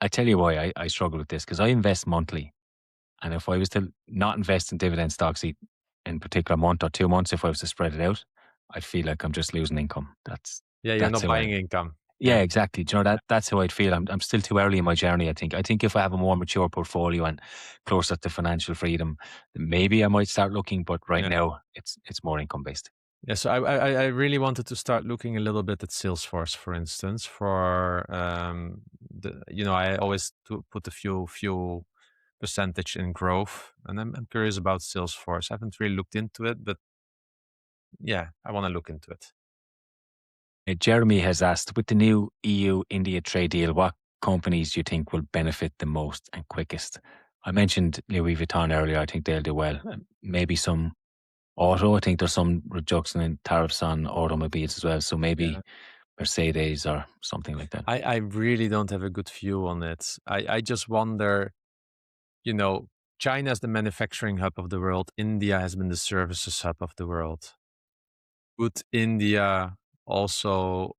I tell you why I struggle with this, because I invest monthly. And if I was to not invest in dividend stocks in particular month or 2 months, if I was to spread it out, I'd feel like I'm just losing income. Yeah, you're That's not how buying income. yeah, Yeah. exactly. Do you know that's how I'd feel. I'm still too early in my journey, I think. I think if I have a more mature portfolio and closer to financial freedom, then maybe I might start looking, but right Yeah. now it's more income based. Yeah, so I really wanted to start looking a little bit at Salesforce, for instance, for I always put a few percentage in growth, and I'm curious about Salesforce. I haven't really looked into it, but yeah, I want to look into it. Jeremy has asked, with the new EU-India trade deal, what companies do you think will benefit the most and quickest? I mentioned Louis Vuitton earlier. I think they'll do well. Maybe some auto. I think there's some reduction in tariffs on automobiles as well. So Yeah, maybe Mercedes or something like that. I really don't have a good view on it. I just wonder, you know, China is the manufacturing hub of the world. India has been the services hub of the world. Would India also,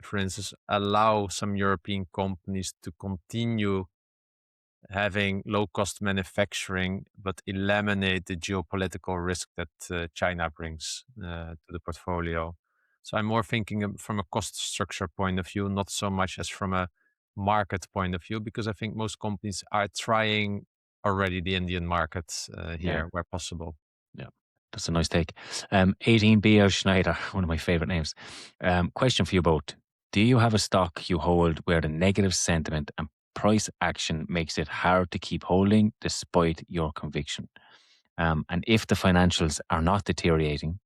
for instance, allow some European companies to continue having low cost manufacturing, but eliminate the geopolitical risk that China brings to the portfolio? So I'm more thinking from a cost structure point of view, not so much as from a market point of view, because I think most companies are trying already the Indian market Yeah. here where possible. Yeah, that's a nice take. 18 Schneider, one of my favorite names. Question for you both. Do you have a stock you hold where the negative sentiment and price action makes it hard to keep holding despite your conviction? And if the financials are not deteriorating,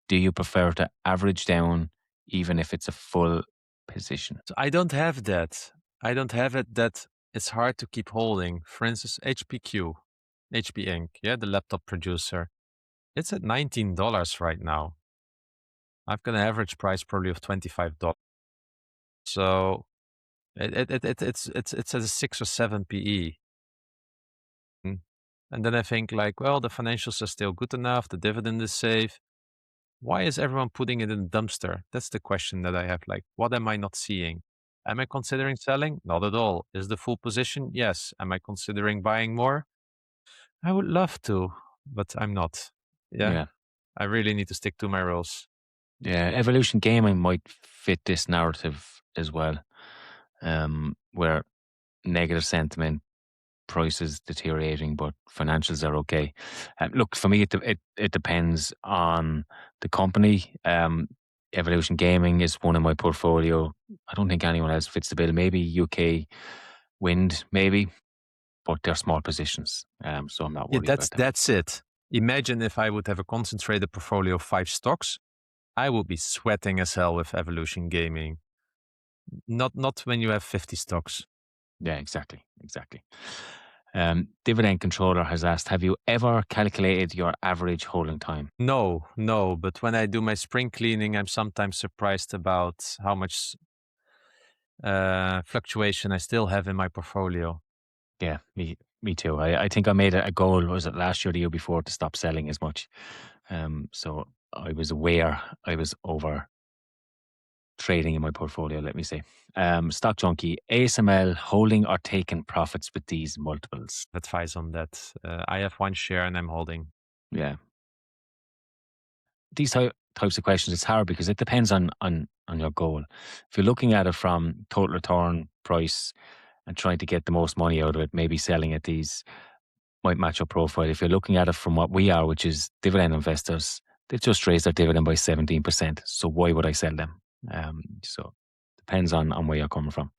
do you prefer to average down even if it's a full position? So I don't have that. I don't have it that it's hard to keep holding. For instance, HP Inc., yeah, the laptop producer. It's at $19 right now. I've got an average price probably of $25. So it's at a 6 or 7 PE. Mm. And then I think like, well, the financials are still good enough. The dividend is safe. Why is everyone putting it in the dumpster? That's the question that I have. Like, what am I not seeing? Am I considering selling? Not at all. Is the full position? Yes. Am I considering buying more? I would love to, but I'm not. Yeah. Yeah. I really need to stick to my rules. Yeah. Evolution Gaming might fit this narrative as well, where negative sentiment, prices deteriorating, but financials are okay. Look, for me, it depends on the company. Evolution Gaming is one in my portfolio. I don't think anyone else fits the bill. Maybe UK Wind, maybe, but they're small positions, so I'm not Yeah, worried about them. that's it. Imagine if I would have a concentrated portfolio of 5 stocks, I would be sweating as hell with Evolution Gaming. Not when you have 50 stocks. Yeah, exactly. Dividend Controller has asked, have you ever calculated your average holding time? No. But when I do my spring cleaning, I'm sometimes surprised about how much fluctuation I still have in my portfolio. Yeah, me too. I think I made a goal, was it last year or the year before, to stop selling as much. So I was aware I was over trading in my portfolio, let me say. Stock Junkie, ASML holding or taking profits with these multiples? Advice on that. I have 1 share and I'm holding. Yeah. These types of questions, it's hard because it depends on your goal. If you're looking at it from total return price and trying to get the most money out of it, maybe selling at these might match your profile. If you're looking at it from what we are, which is dividend investors, they've just raised their dividend by 17%. So why would I sell them? So depends on where you're coming from.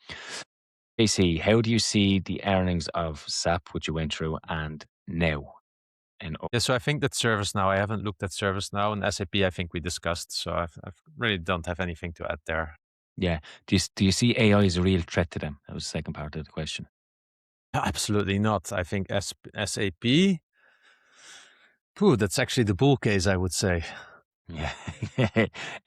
AC, how do you see the earnings of SAP, which you went through, and now? And Yeah, so I think that ServiceNow, I haven't looked at ServiceNow, and SAP, I think we discussed. So I really don't have anything to add there. yeah, do you see AI as a real threat to them? That was the second part of the question. Absolutely not. I think SAP, phew, that's actually the bull case, I would say. Yeah.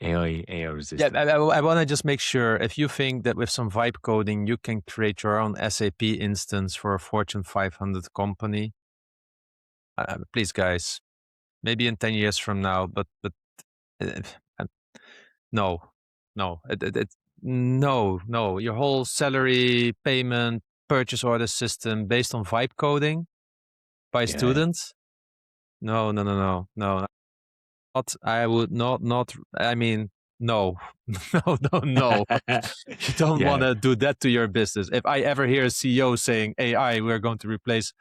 AI Yeah, resistant. I want to just make sure if you think that with some vibe coding you can create your own SAP instance for a Fortune 500 company, please, guys, maybe in 10 years from now, but uh, uh, no, no, no. Your whole salary payment purchase order system based on vibe coding by Yeah. students. No, no, no, no, no. Not. I would not. I mean, no, no, no, no. You don't want Yeah. to do that to your business. If I ever hear a CEO saying AI, we're going to replace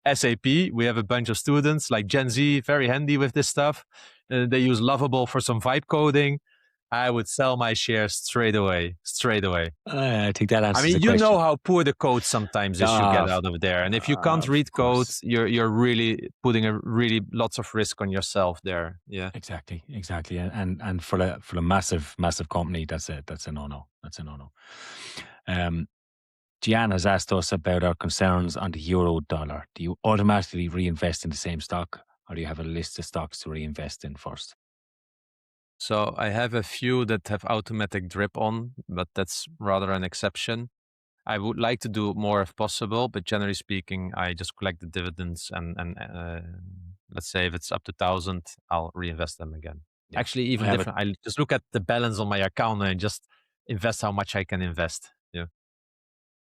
SAP. We have a bunch of students like Gen Z, very handy with this stuff. They use Lovable for some vibe coding. I would sell my shares straight away. Straight away. I think that I answers mean, the you know question. how poor the code sometimes is you Ah, get out of there, and if you can't of read code, course. you're really putting a really lots of risk on yourself there. Yeah. Exactly, exactly, and for a massive company, that's a no no. That's a no no. Um, Gian has asked us about our concerns on the euro dollar. Do you automatically reinvest in the same stock, or do you have a list of stocks to reinvest in first? So I have a few that have automatic drip on, but that's rather an exception. I would like to do more if possible, but generally speaking, I just collect the dividends and let's say if it's up to 1,000, I'll reinvest them again. Yeah, Actually, I even have it. different. I just look at the balance on my account and just invest how much I can invest. Yeah.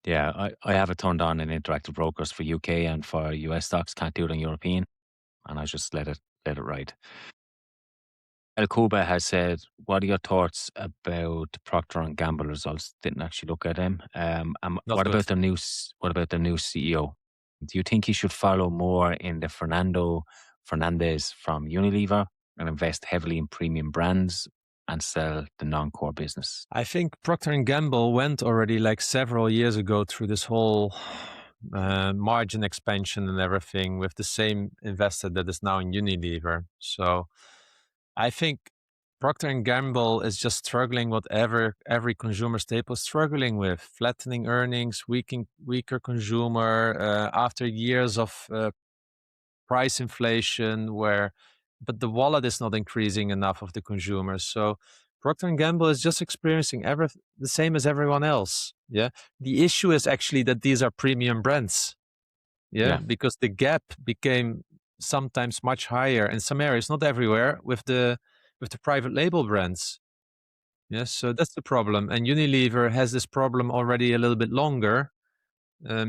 Yeah, I have it turned on in interactive brokers for UK and for US stocks. Can't do it on European, and I just let it ride. El Kuba has said, "What are your thoughts about the Procter and Gamble results?" Didn't actually look at them. Not good. What about their new CEO? Do you think he should follow more in the Fernando Fernandez from Unilever and invest heavily in premium brands and sell the non-core business? I think Procter and Gamble went already like several years ago through this whole margin expansion and everything with the same investor that is now in Unilever. So I think Procter and Gamble is just struggling whatever every consumer staple is struggling with: flattening earnings, weaker consumer after years of price inflation, where but the wallet is not increasing enough of the consumers. So Procter and Gamble is just experiencing the same as everyone else. Yeah, the issue is actually that these are premium brands. Yeah, Yeah, because the gap became sometimes much higher in some areas, not everywhere, with the private label brands. Yes, so that's the problem. And Unilever has this problem already a little bit longer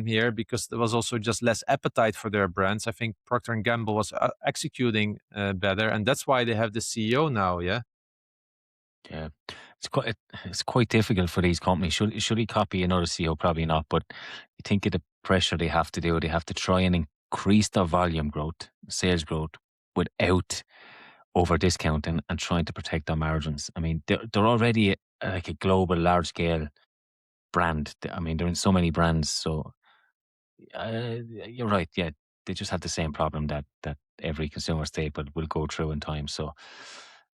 here because there was also just less appetite for their brands. I think Procter and Gamble was executing better, and that's why they have the CEO now. Yeah, yeah. It's quite difficult for these companies. Should he copy another CEO? Probably not. But you think of the pressure they have to do. They have to try and increase their volume growth, sales growth, without over discounting and trying to protect their margins. I mean, they're already like a global, large scale brand. I mean, they're in so many brands. So you're right. Yeah, they just have the same problem that every consumer staple will go through in time. So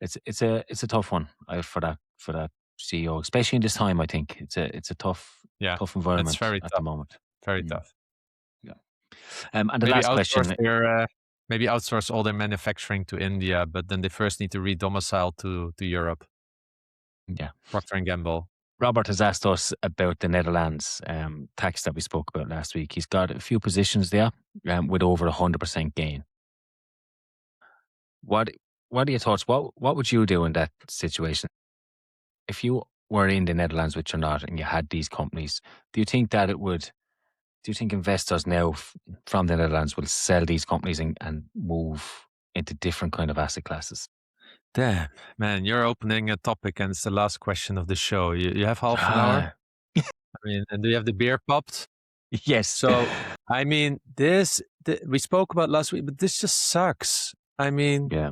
it's a tough one for that CEO, especially in this time. I think it's a yeah, tough it's environment very at the tough, moment. very Mm, tough. yeah. And the Maybe last outsource question. their maybe outsource all their manufacturing to India, but then they first need to re-domicile to Europe. Yeah. Procter and Gamble. Robert has asked us about the Netherlands tax that we spoke about last week. He's got a few positions there with over 100% gain. What What are your thoughts? What would you do in that situation if you were in the Netherlands, which you're not, and you had these companies? Do you think that it would? Do you think investors now from the Netherlands will sell these companies and move into different kind of asset classes? Damn, man, you're opening a topic, and it's the last question of the show. You have half an hour. Ah, I mean, and do you have the beer popped? yes. So, I mean, we spoke about last week, but this just sucks. I mean, Yeah.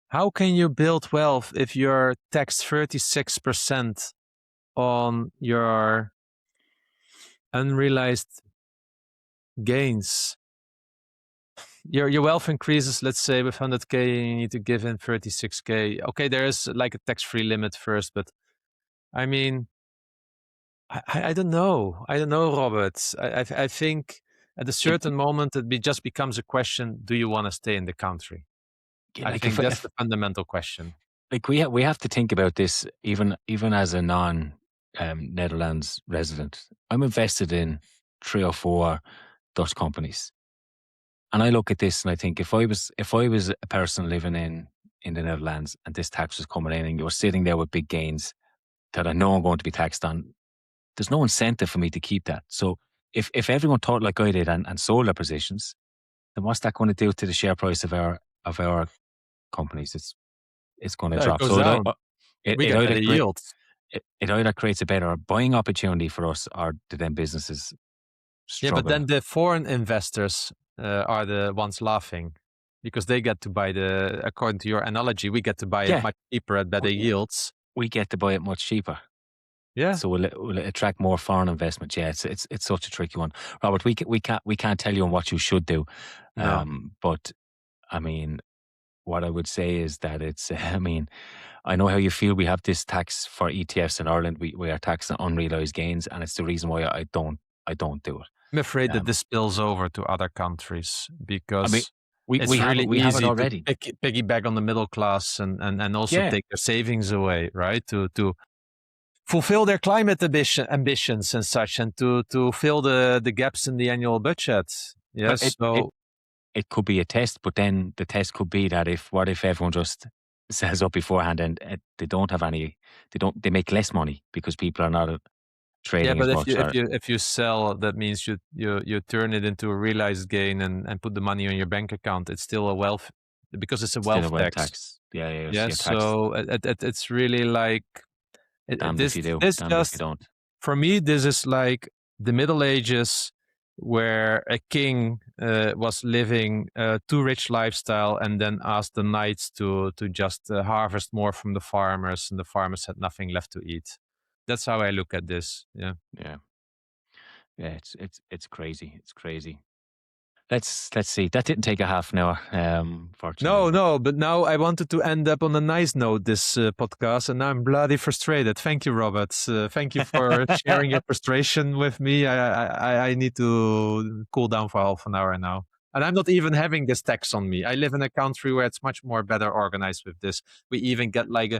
how can you build wealth if you're taxed 36% on your unrealized gains? Your wealth increases, let's say with 100K, you need to give in 36K. Okay, there is like a tax-free limit first, but I mean, I don't know. I don't know, Robert. I think at a It, certain moment just becomes a question: do you want to stay in the country? I like think if that's the fundamental question. like we have to think about this even as a non Netherlands resident. I'm invested in 3 or 4 Dutch companies, and I look at this and I think if I was a person living in the Netherlands and this tax was coming in and you were sitting there with big gains that I know I'm going to be taxed on, there's no incentive for me to keep that. So if everyone thought like I did and sold their positions, then what's that going to do to the share price of our companies? It's going to Yeah, it drop. goes So down. it, We it get either better cre- yields. it either creates a better buying opportunity for us, or do then businesses Yeah, but struggle? then the foreign investors are the ones laughing because they get to buy according to your analogy, we get to buy it Yeah, much cheaper at better we, yields. we get to buy it much cheaper. Yeah. So will it attract more foreign investment? Yeah, it's such a tricky one, Robert. We can't tell you on what you should do, No. but I mean, what I would say is that it's. I mean, I know how you feel. We have this tax for ETFs in Ireland. We are taxing unrealized gains, and it's the reason why I don't do it. I'm afraid that Um, this spills over to other countries I mean, because we it's we have it really we have it easy to already. piggyback on the middle class and also Yeah, take their savings away, right? To fulfill their climate ambitions and such, and to fill the gaps in the annual budget. but Yes. it could be a test, but then the test could be that if everyone just sells up beforehand and they don't have any, they make less money because people are not Yeah, trading but as if much. you if Or you if you sell, that means you turn it into a realized gain and put the money on your bank account. It's still a wealth because it's a still a wealth wealth tax. tax. Yeah, yeah, Yeah, you're taxed. so it's really like Damned if this you do, this damned if you just don't. for me this is like the Middle Ages where a king was living a too rich lifestyle and then asked the knights to just harvest more from the farmers, and the farmers had nothing left to eat. That's how I look at this. Yeah. Yeah, yeah, it's crazy. It's crazy. Let's see. That didn't take a half an hour, No, fortunately. no, but now I wanted to end up on a nice note this podcast, and now I'm bloody frustrated. Thank you, Robert. Thank you for sharing your frustration with me. I need to cool down for half an hour now. And I'm not even having this tax on me. I live in a country where it's much more better organized with this. We even get like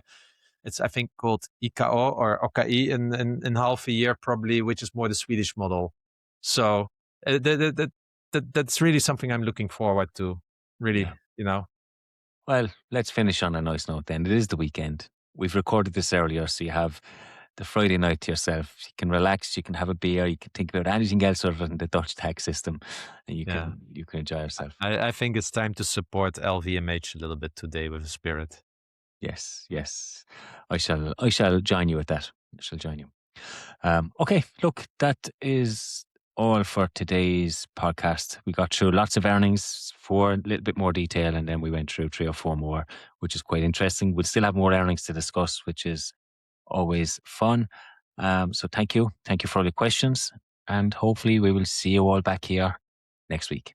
it's I think called IKO or OKI in half a year probably, which is more the Swedish model. So that's really something I'm looking forward to. Really, Yeah. you know. Well, let's finish on a nice note then. It is the weekend. We've recorded this earlier, so you have the Friday night to yourself. You can relax, you can have a beer, you can think about anything else other than the Dutch tax system, and you Yeah, can enjoy yourself. I think it's time to support LVMH a little bit today with the spirit. Yes, yes. I shall join you at that. I shall join you. Okay, look, that is all for today's podcast. We got through lots of earnings for a little bit more detail, and then we went through 3 or 4 more, which is quite interesting. We'll still have more earnings to discuss, which is always fun. So thank you. Thank you for all the questions, and hopefully we will see you all back here next week.